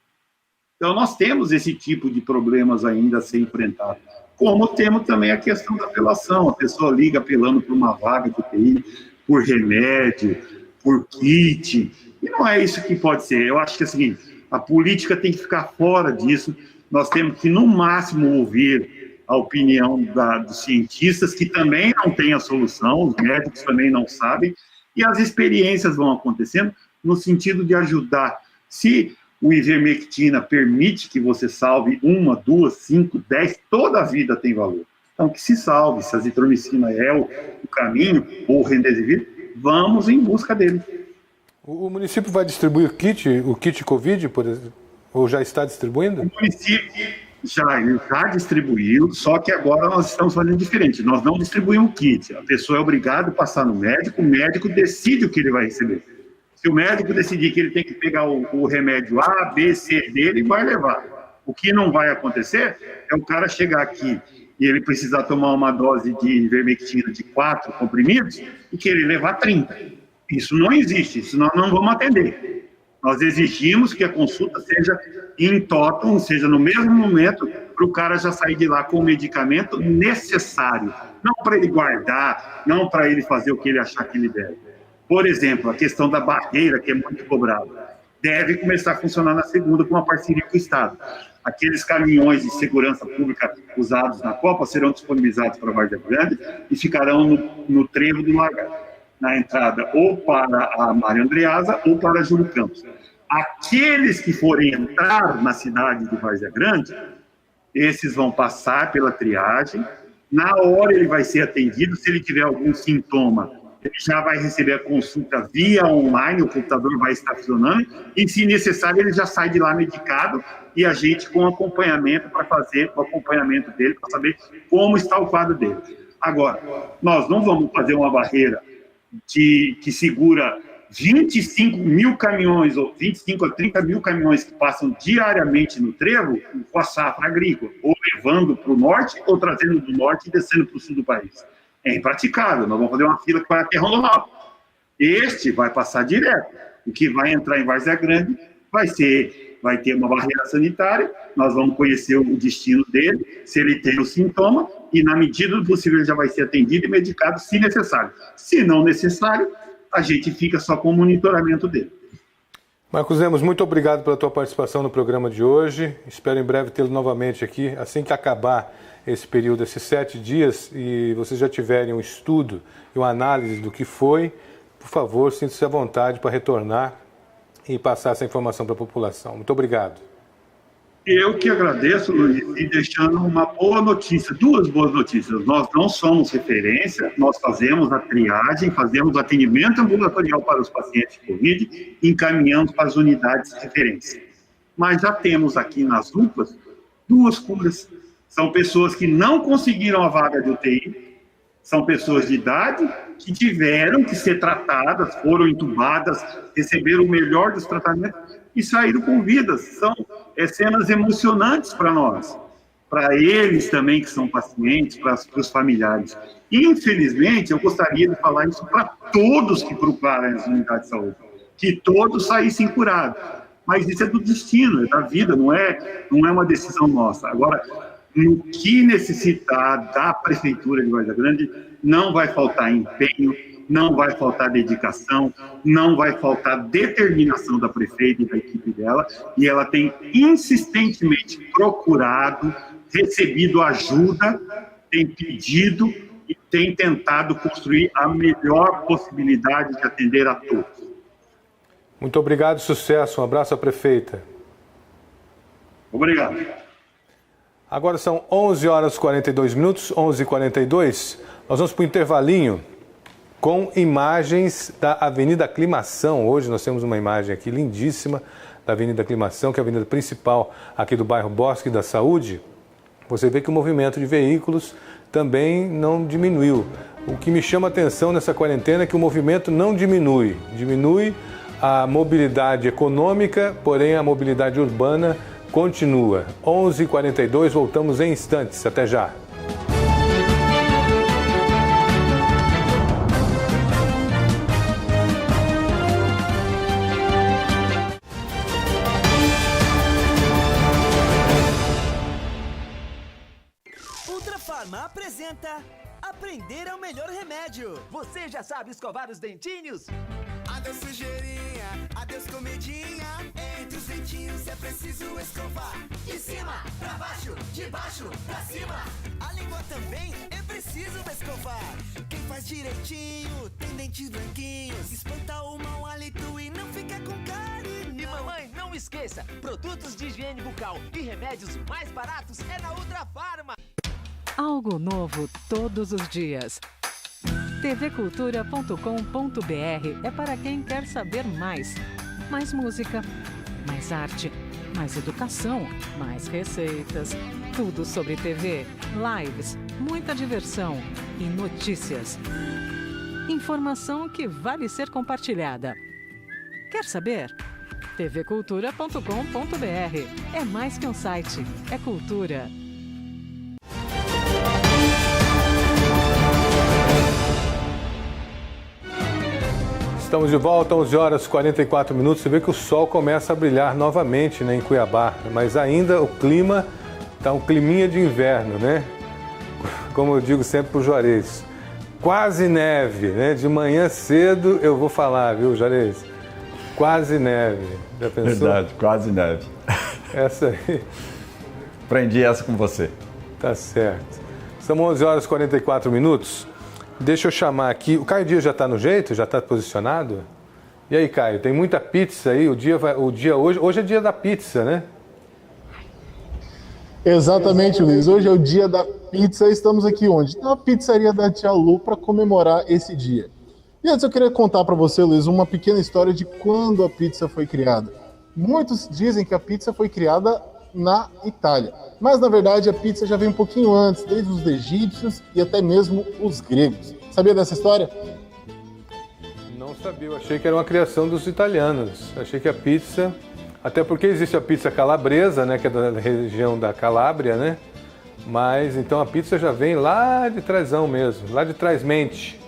Então, nós temos esse tipo de problemas ainda a ser enfrentado. Como temos também a questão da apelação. A pessoa liga apelando por uma vaga de UTI, por remédio, por kit. E não é isso que pode ser. Eu acho que é o seguinte, a política tem que ficar fora disso. Nós temos que, no máximo, ouvir a opinião dos cientistas, que também não têm a solução, os médicos também não sabem, e as experiências vão acontecendo no sentido de ajudar. Se o ivermectina permite que você salve 1, 2, 5, 10, toda a vida tem valor. Então, que se salve, se a azitromicina é o caminho, ou o remdesivir, vamos em busca dele. O município vai distribuir o kit Covid, por exemplo, ou já está distribuindo? O município já distribuiu, só que agora nós estamos fazendo diferente. Nós não distribuímos o kit. A pessoa é obrigada a passar no médico, o médico decide o que ele vai receber. Se o médico decidir que ele tem que pegar o remédio A, B, C dele, vai levar. O que não vai acontecer é o cara chegar aqui e ele precisar tomar uma dose de ivermectina de 4 comprimidos e querer levar 30. Isso não existe, isso nós não vamos atender. Nós exigimos que a consulta seja em totum, seja no mesmo momento, para o cara já sair de lá com o medicamento necessário. Não para ele guardar, não para ele fazer o que ele achar que ele deve. Por exemplo, a questão da barreira, que é muito cobrada, deve começar a funcionar na segunda com uma parceria com o Estado. Aqueles caminhões de segurança pública usados na Copa serão disponibilizados para a Várzea Grande e ficarão no trevo do Lagar, na entrada ou para a Mário Andreasa ou para a Júlio Campos. Aqueles que forem entrar na cidade de Várzea Grande, esses vão passar pela triagem, na hora ele vai ser atendido, se ele tiver algum sintoma, ele já vai receber a consulta via online, o computador vai estar funcionando, e se necessário ele já sai de lá medicado e a gente com acompanhamento para fazer o acompanhamento dele, para saber como está o quadro dele. Agora, nós não vamos fazer uma barreira que segura 25 mil caminhões, ou 25 a 30 mil caminhões que passam diariamente no trevo com a safra agrícola, ou levando para o norte, ou trazendo do norte e descendo para o sul do país. É impraticável, nós vamos fazer uma fila que vai até Rondonópolis. Este vai passar direto. O que vai entrar em Várzea Grande vai ter uma barreira sanitária, nós vamos conhecer o destino dele, se ele tem o sintoma, e na medida do possível ele já vai ser atendido e medicado, se necessário. Se não necessário, a gente fica só com o monitoramento dele. Marcos Lemos, muito obrigado pela tua participação no programa de hoje. Espero em breve tê-lo novamente aqui, assim que acabar esse período, esses 7 dias, e vocês já tiverem um estudo e uma análise do que foi, por favor, sinta-se à vontade para retornar e passar essa informação para a população. Muito obrigado. Eu que agradeço, Luiz, e deixando uma boa notícia, 2 boas notícias. Nós não somos referência, nós fazemos a triagem, fazemos o atendimento ambulatorial para os pacientes de Covid e encaminhamos para as unidades de referência. Mas já temos aqui nas UPAs 2 curas. São pessoas que não conseguiram a vaga de UTI, são pessoas de idade que tiveram que ser tratadas, foram entubadas, receberam o melhor dos tratamentos e saíram com vidas. São cenas emocionantes para nós, para eles também que são pacientes, para os familiares. Infelizmente, eu gostaria de falar isso para todos que procurarem as unidades de saúde, que todos saíssem curados. Mas isso é do destino, é da vida, não é uma decisão nossa. Agora, no que necessitar da Prefeitura de Várzea Grande, não vai faltar empenho, não vai faltar dedicação, não vai faltar determinação da prefeita e da equipe dela, e ela tem insistentemente procurado, recebido ajuda, tem pedido e tem tentado construir a melhor possibilidade de atender a todos. Muito obrigado, sucesso, um abraço à prefeita. Obrigado. Agora são 11 horas e 42 minutos, 11h42. Nós vamos para o intervalinho com imagens da Avenida Aclimação. Hoje nós temos uma imagem aqui lindíssima da Avenida Aclimação, que é a avenida principal aqui do bairro Bosque da Saúde. Você vê que o movimento de veículos também não diminuiu. O que me chama a atenção nessa quarentena é que o movimento não diminui. Diminui a mobilidade econômica, porém a mobilidade urbana continua. 11h42, voltamos em instantes. Até já. Ultrafarma apresenta Aprender é o melhor remédio. Você já sabe escovar os dentinhos? Adeus sujeirinha, adeus comidinha. Entre os dentinhos é preciso escovar. De cima pra baixo, de baixo pra cima. A língua também é preciso escovar. Quem faz direitinho tem dentes branquinhos. Espanta o mau hálito e não fica com cárie. E mamãe, não esqueça, produtos de higiene bucal e remédios mais baratos é na Ultrafarma. Algo novo todos os dias. tvcultura.com.br é para quem quer saber mais. Mais música, mais arte, mais educação, mais receitas. Tudo sobre TV, lives, muita diversão e notícias. Informação que vale ser compartilhada. Quer saber? tvcultura.com.br é mais que um site, é cultura. Estamos de volta, 11 horas e 44 minutos. Você vê que o sol começa a brilhar novamente, né, em Cuiabá. Mas ainda o clima está um climinha de inverno, né? Como eu digo sempre para o Juarez. Quase neve, né? De manhã cedo eu vou falar, viu, Juarez? Quase neve. Já pensou? Verdade, quase neve. Essa aí. Aprendi essa com você. Tá certo. São 11 horas e 44 minutos. Deixa eu chamar aqui. O Caio Dias já está no jeito? Já está posicionado? E aí, Caio, tem muita pizza aí? O dia hoje é dia da pizza, né? Exatamente, Luiz. Hoje é o dia da pizza. Estamos aqui onde? Na pizzaria da Tia Lu para comemorar esse dia. E antes eu queria contar para você, Luiz, uma pequena história de quando a pizza foi criada. Muitos dizem que a pizza foi criada na Itália, mas na verdade a pizza já vem um pouquinho antes, desde os egípcios e até mesmo os gregos. Sabia dessa história? Não sabia, eu achei que era uma criação dos italianos. Achei que a pizza... Até porque existe a pizza calabresa, né, que é da região da Calábria, né? Mas então a pizza já vem lá de trásão mesmo, lá de trás-mente.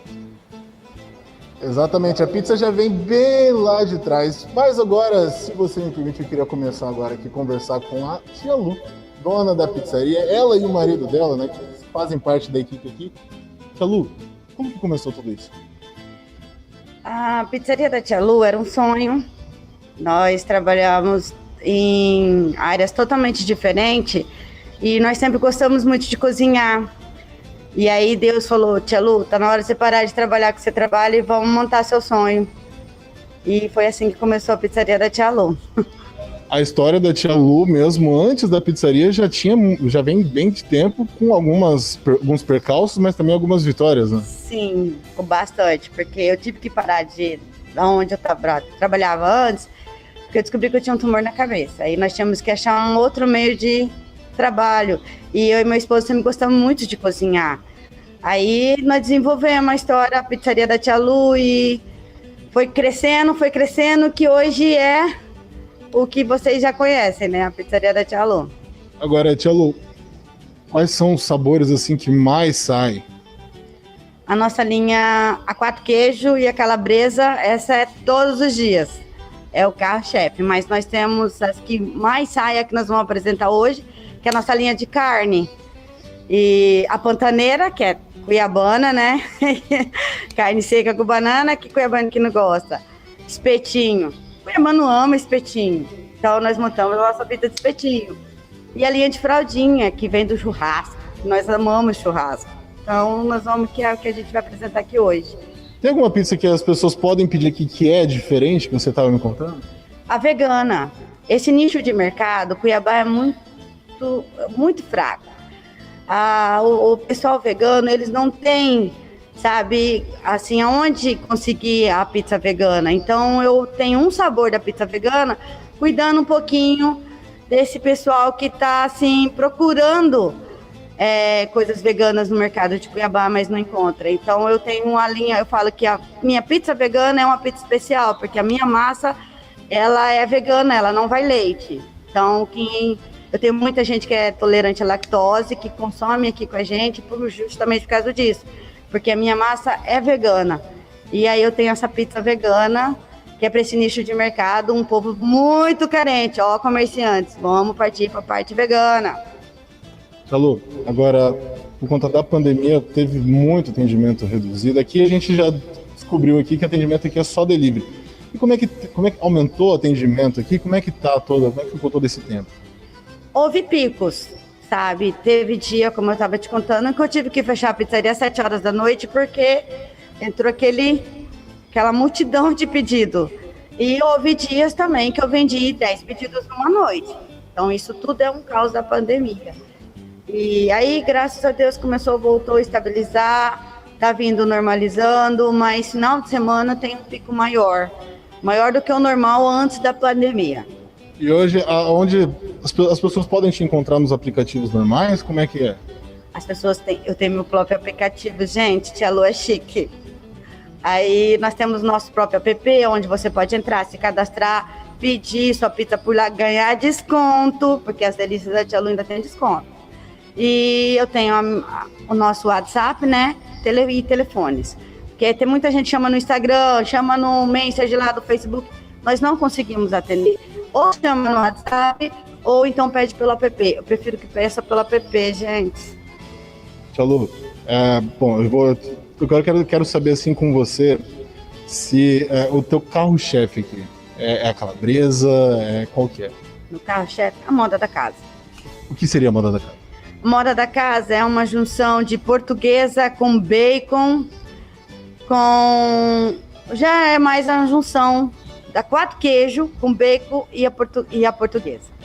Exatamente, a pizza já vem bem lá de trás. Mas agora, se você me permite, eu queria começar agora aqui conversar com a Tia Lu, dona da pizzaria. Ela e o marido dela, né, que fazem parte da equipe aqui. Tia Lu, como que começou tudo isso? A pizzaria da Tia Lu era um sonho. Nós trabalhamos em áreas totalmente diferentes e nós sempre gostamos muito de cozinhar. E aí Deus falou: Tia Lu, tá na hora de você parar de trabalhar com que você trabalha e vamos montar seu sonho. E foi assim que começou a pizzaria da Tia Lu. A história da Tia Lu, mesmo antes da pizzaria, já vem bem de tempo, com alguns percalços, mas também algumas vitórias, né? Sim, bastante, porque eu tive que parar de onde eu trabalhava antes, porque eu descobri que eu tinha um tumor na cabeça. Aí nós tínhamos que achar um outro meio de trabalho. E eu e meu esposo sempre gostamos muito de cozinhar. Aí nós desenvolvemos a história, a pizzaria da Tia Lu, e foi crescendo, que hoje é o que vocês já conhecem, né? A pizzaria da Tia Lu. Agora, Tia Lu, quais são os sabores assim que mais saem? A nossa linha a 4 queijo e a calabresa, essa é todos os dias. É o carro-chefe, mas nós temos as que mais saem, a que nós vamos apresentar hoje, que é a nossa linha de carne. E a pantaneira, que é cuiabana, né? Carne seca com banana, que cuiabano que não gosta. Espetinho. Cuiabano ama espetinho. Então nós montamos a nossa pizza de espetinho. E a linha de fraldinha, que vem do churrasco. Nós amamos churrasco. Então nós vamos, que é o que a gente vai apresentar aqui hoje. Tem alguma pizza que as pessoas podem pedir aqui que é diferente, que você estava me contando? A vegana. Esse nicho de mercado, Cuiabá é muito fraco. O pessoal vegano, eles não têm, sabe, assim, aonde conseguir a pizza vegana. Então eu tenho um sabor da pizza vegana, cuidando um pouquinho desse pessoal que está, assim, procurando coisas veganas no mercado de Cuiabá, mas não encontra. Então eu tenho uma linha, eu falo que a minha pizza vegana é uma pizza especial, porque a minha massa, ela é vegana, ela não vai leite. Então eu tenho muita gente que é tolerante à lactose, que consome aqui com a gente, justamente por causa disso, porque a minha massa é vegana. E aí eu tenho essa pizza vegana, que é para esse nicho de mercado, um povo muito carente. Ó, comerciantes, vamos partir para a parte vegana. Alô, agora, por conta da pandemia, teve muito atendimento reduzido. Aqui a gente já descobriu aqui que atendimento aqui é só delivery. E como é que aumentou o atendimento aqui? Como é que ficou todo esse tempo? Houve picos, sabe? Teve dia, como eu estava te contando, que eu tive que fechar a pizzaria às 7 horas da noite, porque entrou aquela multidão de pedido. E houve dias também que eu vendi 10 pedidos numa noite. Então isso tudo é um caos da pandemia. E aí, graças a Deus, voltou a estabilizar, tá vindo normalizando, mas final de semana tem um pico maior do que o normal antes da pandemia. E hoje, onde as pessoas podem te encontrar nos aplicativos normais? Como é que é? Eu tenho meu próprio aplicativo, gente, Tia Lu é chique. Aí nós temos nosso próprio app, onde você pode entrar, se cadastrar, pedir sua pizza por lá, ganhar desconto, porque as delícias da Tia Lu ainda tem desconto. E eu tenho o nosso WhatsApp, né? E telefones. Porque tem muita gente que chama no Instagram, chama no Messenger lá do Facebook, nós não conseguimos atender. Ou chama no WhatsApp, ou então pede pelo app. Eu prefiro que peça pelo app, gente. Tia Lu, bom, eu quero saber assim com você se o teu carro-chefe aqui é a calabresa, qual que é? No carro-chefe, a moda da casa. O que seria a moda da casa? A moda da casa é uma junção de portuguesa com bacon, já é mais a junção da 4 queijo com bacon e a portuguesa.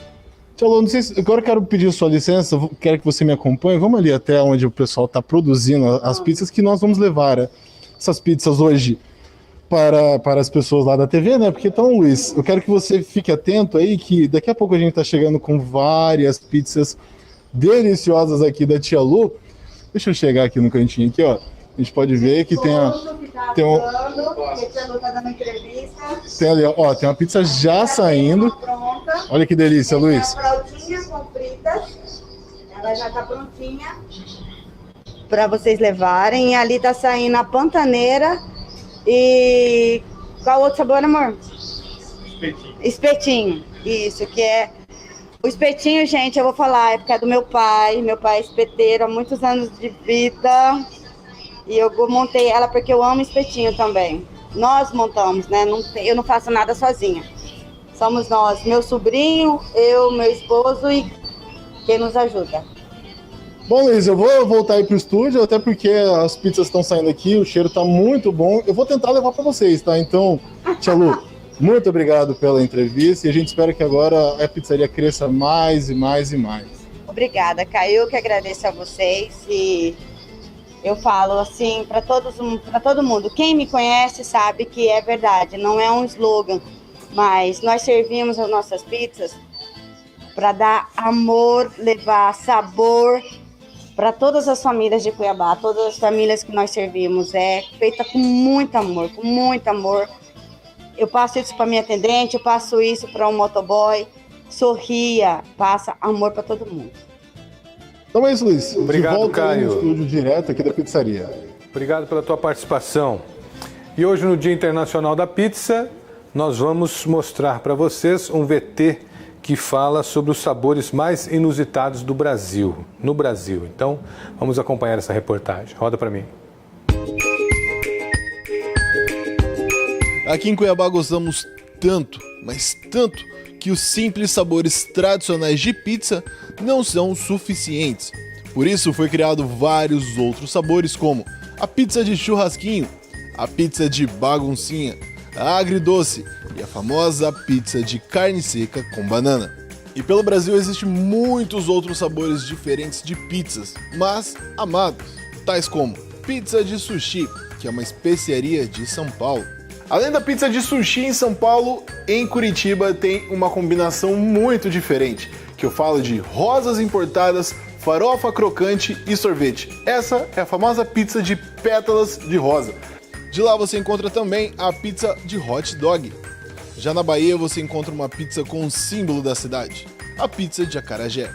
Tia Lu, não sei se, agora eu quero pedir sua licença, quero que você me acompanhe. Vamos ali até onde o pessoal está produzindo as pizzas, que nós vamos levar essas pizzas hoje para as pessoas lá da TV, né? Porque então, Luiz, eu quero que você fique atento aí, que daqui a pouco a gente está chegando com várias pizzas deliciosas aqui da Tia Lu. Deixa eu chegar aqui no cantinho aqui, ó. A gente pode ver que tem ali, ó, tem uma pizza já saindo. Olha que delícia, Luiz. Prontinha com fritas. Ela já tá prontinha para vocês levarem. E ali tá saindo a pantaneira e qual outro sabor, amor? Espetinho. Isso, que é o espetinho, gente, eu vou falar, é porque é do meu pai. Meu pai é espeteiro há muitos anos de vida. E eu montei ela porque eu amo espetinho também. Nós montamos, né? Eu não faço nada sozinha. Somos nós, meu sobrinho, eu, meu esposo e quem nos ajuda. Bom, Luiz, eu vou voltar aí pro estúdio, até porque as pizzas estão saindo aqui, o cheiro tá muito bom. Eu vou tentar levar para vocês, tá? Então, Tia Lu, muito obrigado pela entrevista e a gente espera que agora a pizzaria cresça mais e mais e mais. Obrigada, Caio, eu que agradeço a vocês e eu falo assim para todo mundo. Quem me conhece sabe que é verdade, não é um slogan, mas nós servimos as nossas pizzas para dar amor, levar sabor para todas as famílias de Cuiabá, todas as famílias que nós servimos. É feita com muito amor, com muito amor. Eu passo isso para minha atendente, eu passo isso para um motoboy. Sorria, passa amor para todo mundo. Então é isso, Luiz. Obrigado, de volta Caio. no estúdio direto aqui da pizzaria. Obrigado pela tua participação. E hoje, no Dia Internacional da Pizza, nós vamos mostrar para vocês um VT que fala sobre os sabores mais inusitados do Brasil, no Brasil. Então, vamos acompanhar essa reportagem. Roda para mim. Aqui em Cuiabá gostamos tanto, mas tanto, que os simples sabores tradicionais de pizza não são suficientes. Por isso foi criado vários outros sabores, como a pizza de churrasquinho, a pizza de baguncinha, a agridoce e a famosa pizza de carne seca com banana. E pelo Brasil existem muitos outros sabores diferentes de pizzas, mas amados, tais como pizza de sushi, que é uma especiaria de São Paulo. Além da pizza de sushi em São Paulo, em Curitiba tem uma combinação muito diferente, que eu falo de rosas importadas, farofa crocante e sorvete. Essa é a famosa pizza de pétalas de rosa. De lá você encontra também a pizza de hot dog. Já na Bahia você encontra uma pizza com o símbolo da cidade, a pizza de acarajé.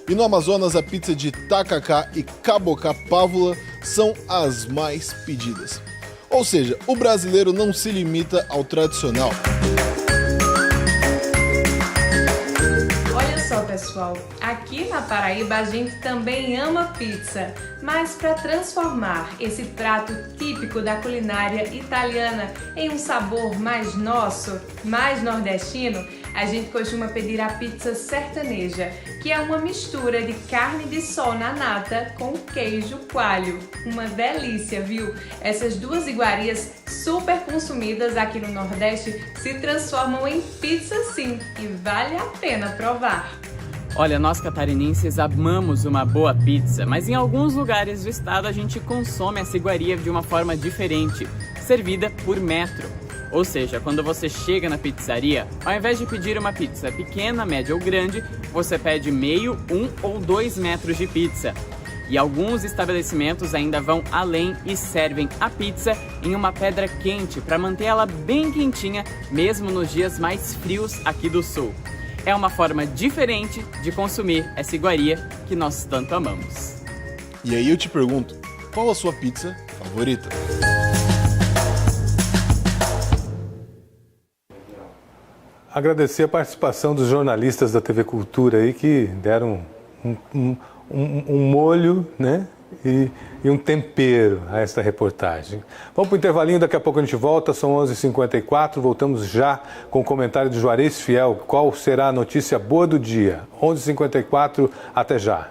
E no Amazonas a pizza de tacacá e cabocá pávula são as mais pedidas. Ou seja, o brasileiro não se limita ao tradicional. Olha só, pessoal, aqui na Paraíba a gente também ama pizza, mas para transformar esse prato típico da culinária italiana em um sabor mais nosso, mais nordestino, a gente costuma pedir a pizza sertaneja, que é uma mistura de carne de sol na nata com queijo coalho. Uma delícia, viu? Essas duas iguarias super consumidas aqui no Nordeste se transformam em pizza sim, e vale a pena provar. Olha, nós catarinenses amamos uma boa pizza, mas em alguns lugares do estado a gente consome essa iguaria de uma forma diferente, servida por metro. Ou seja, quando você chega na pizzaria, ao invés de pedir uma pizza pequena, média ou grande, você pede meio, 1 ou 2 metros de pizza. E alguns estabelecimentos ainda vão além e servem a pizza em uma pedra quente para manter ela bem quentinha, mesmo nos dias mais frios aqui do sul. É uma forma diferente de consumir essa iguaria que nós tanto amamos. E aí eu te pergunto, qual a sua pizza favorita? Agradecer a participação dos jornalistas da TV Cultura aí que deram um molho, né? E um tempero a esta reportagem. Vamos para o intervalinho, daqui a pouco a gente volta, são 11h54, voltamos já com o comentário de Juarez Fiel. Qual será a notícia boa do dia? 11h54, até já.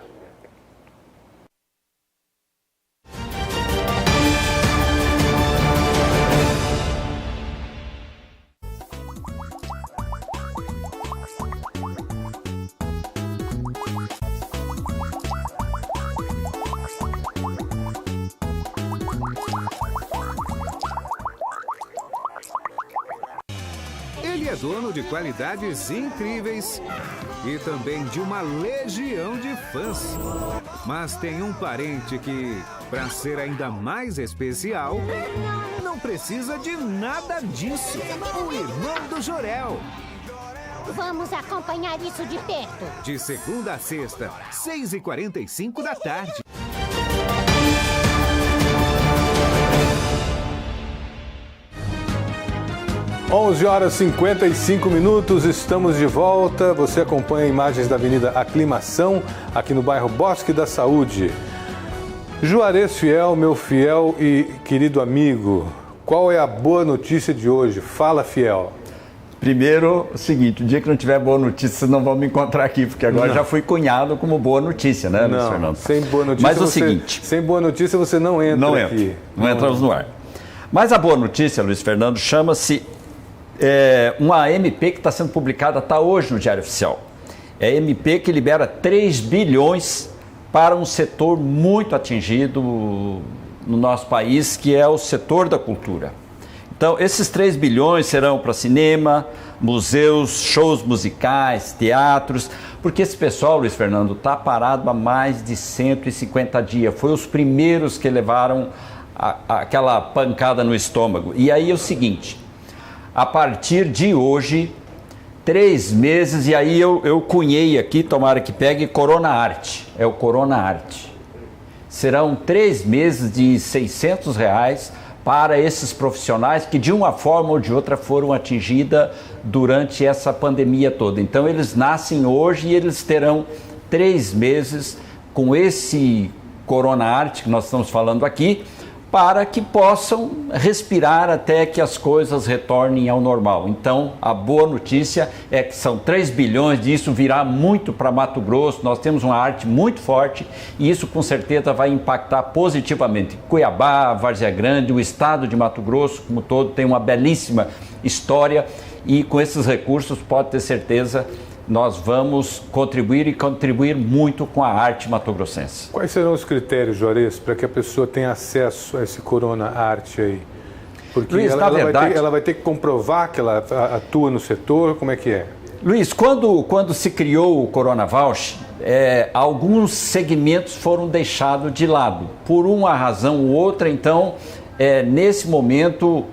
Ele é dono de qualidades incríveis e também de uma legião de fãs. Mas tem um parente que, para ser ainda mais especial, não precisa de nada disso. O irmão do Jorel. Vamos acompanhar isso de perto. De segunda a sexta, 6h45 da tarde. Onze horas 55 minutos, estamos de volta. Você acompanha imagens da Avenida Aclimação, aqui no bairro Bosque da Saúde. Juarez Fiel, meu fiel e querido amigo, qual é a boa notícia de hoje? Fala, Fiel. Primeiro, o seguinte, o dia que não tiver boa notícia, vocês não vão me encontrar aqui, porque agora já fui cunhado como boa notícia, né, Luiz Fernando? Sem boa notícia. Mas o seguinte... Sem boa notícia você não entra aqui. Não entramos no ar. Mas a boa notícia, Luiz Fernando, chama-se... uma MP que está sendo publicada, está hoje no Diário Oficial. É a MP que libera 3 bilhões para um setor muito atingido no nosso país, que é o setor da cultura. Então, esses 3 bilhões serão para cinema, museus, shows musicais, teatros, porque esse pessoal, Luiz Fernando, está parado há mais de 150 dias. Foi os primeiros que levaram aquela pancada no estômago. E aí é o seguinte... A partir de hoje, 3 meses, e aí eu cunhei aqui, tomara que pegue, Corona Arte, é o Corona Arte. Serão 3 meses de R$600 para esses profissionais que de uma forma ou de outra foram atingidos durante essa pandemia toda. Então eles nascem hoje e eles terão 3 meses com esse Corona Arte que nós estamos falando aqui, para que possam respirar até que as coisas retornem ao normal. Então, a boa notícia é que são 3 bilhões, disso virá muito para Mato Grosso, nós temos uma arte muito forte e isso com certeza vai impactar positivamente. Cuiabá, Várzea Grande, o estado de Mato Grosso como todo tem uma belíssima história e com esses recursos pode ter certeza nós vamos contribuir muito com a arte matogrossense. Quais serão os critérios, Juarez, para que a pessoa tenha acesso a esse Corona Arte aí? Porque Luiz, ela vai ter que comprovar que ela atua no setor, como é que é? Luiz, quando se criou o Corona Voucher, alguns segmentos foram deixados de lado, por uma razão ou outra, então, nesse momento,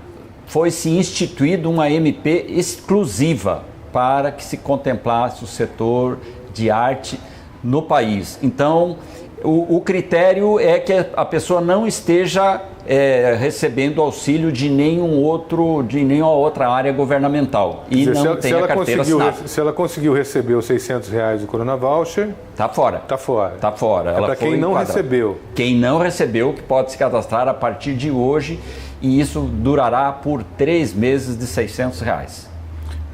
foi-se instituído uma MP exclusiva para que se contemplasse o setor de arte no país. Então, o critério é que a pessoa não esteja recebendo auxílio de nenhuma outra área governamental e dizer, não tenha carteira assinada. Se ela conseguiu receber os R$600 do Corona Voucher... Está fora. Está fora. Está fora. É para quem não recebeu. Quem não recebeu, que pode se cadastrar a partir de hoje e isso durará por 3 meses de R$600.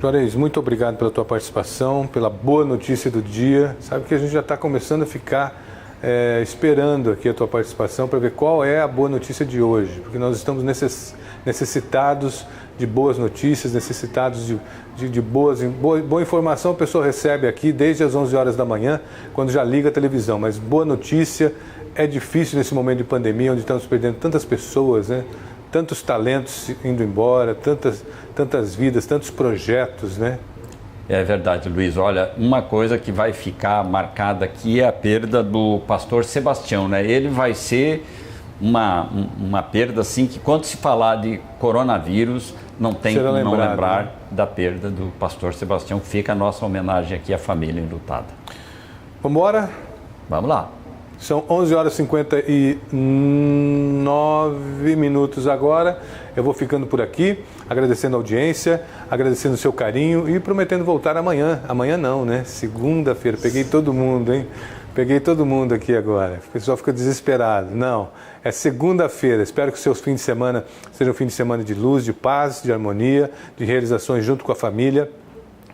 Juarez, muito obrigado pela tua participação, pela boa notícia do dia. Sabe que a gente já está começando a ficar esperando aqui a tua participação para ver qual é a boa notícia de hoje, porque nós estamos necessitados de boas notícias, necessitados de boa informação. A pessoa recebe aqui desde as 11 horas da manhã, quando já liga a televisão, mas boa notícia é difícil nesse momento de pandemia, onde estamos perdendo tantas pessoas, né? Tantos talentos indo embora, tantas vidas, tantos projetos, né? É verdade, Luiz. Olha, uma coisa que vai ficar marcada aqui é a perda do pastor Sebastião, né? Ele vai ser uma perda, assim, que quando se falar de coronavírus, não tem como não lembrar, né, da perda do pastor Sebastião, que fica a nossa homenagem aqui à família enlutada. Vamos embora? Vamos lá. São 11h59 agora. Eu vou ficando por aqui, agradecendo a audiência, agradecendo o seu carinho e prometendo voltar amanhã. Amanhã não, né? Segunda-feira. Peguei todo mundo, hein? Peguei todo mundo aqui agora. O pessoal fica desesperado. Não, é segunda-feira. Espero que os seus fins de semana sejam um fim de semana de luz, de paz, de harmonia, de realizações junto com a família.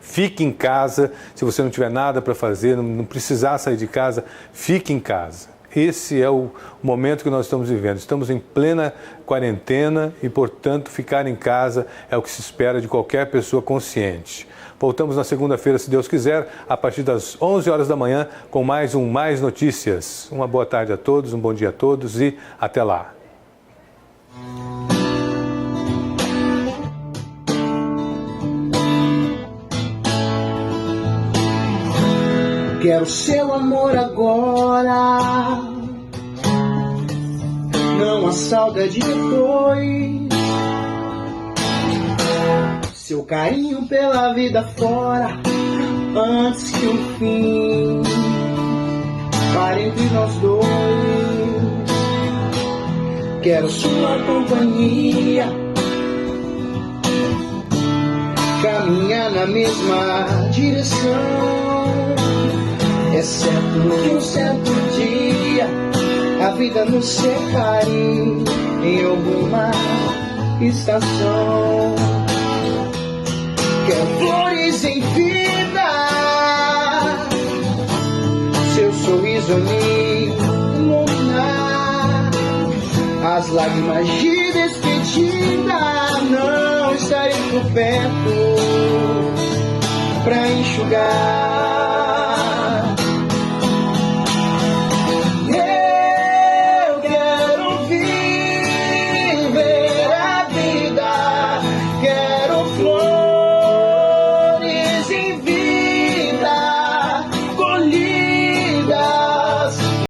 Fique em casa, se você não tiver nada para fazer, não precisar sair de casa, fique em casa. Esse é o momento que nós estamos vivendo. Estamos em plena quarentena e, portanto, ficar em casa é o que se espera de qualquer pessoa consciente. Voltamos na segunda-feira, se Deus quiser, a partir das 11 horas da manhã, com mais um Mais Notícias. Uma boa tarde a todos, um bom dia a todos e até lá. Quero seu amor agora, não a saudade depois. Seu carinho pela vida fora, antes que o fim pare entre nós dois. Quero sua companhia, caminhar na mesma direção. Exceto que um certo dia a vida nos separe em alguma estação. Quero flores em vida, seu sorriso a me iluminar. As lágrimas de despedida não estarei por perto pra enxugar.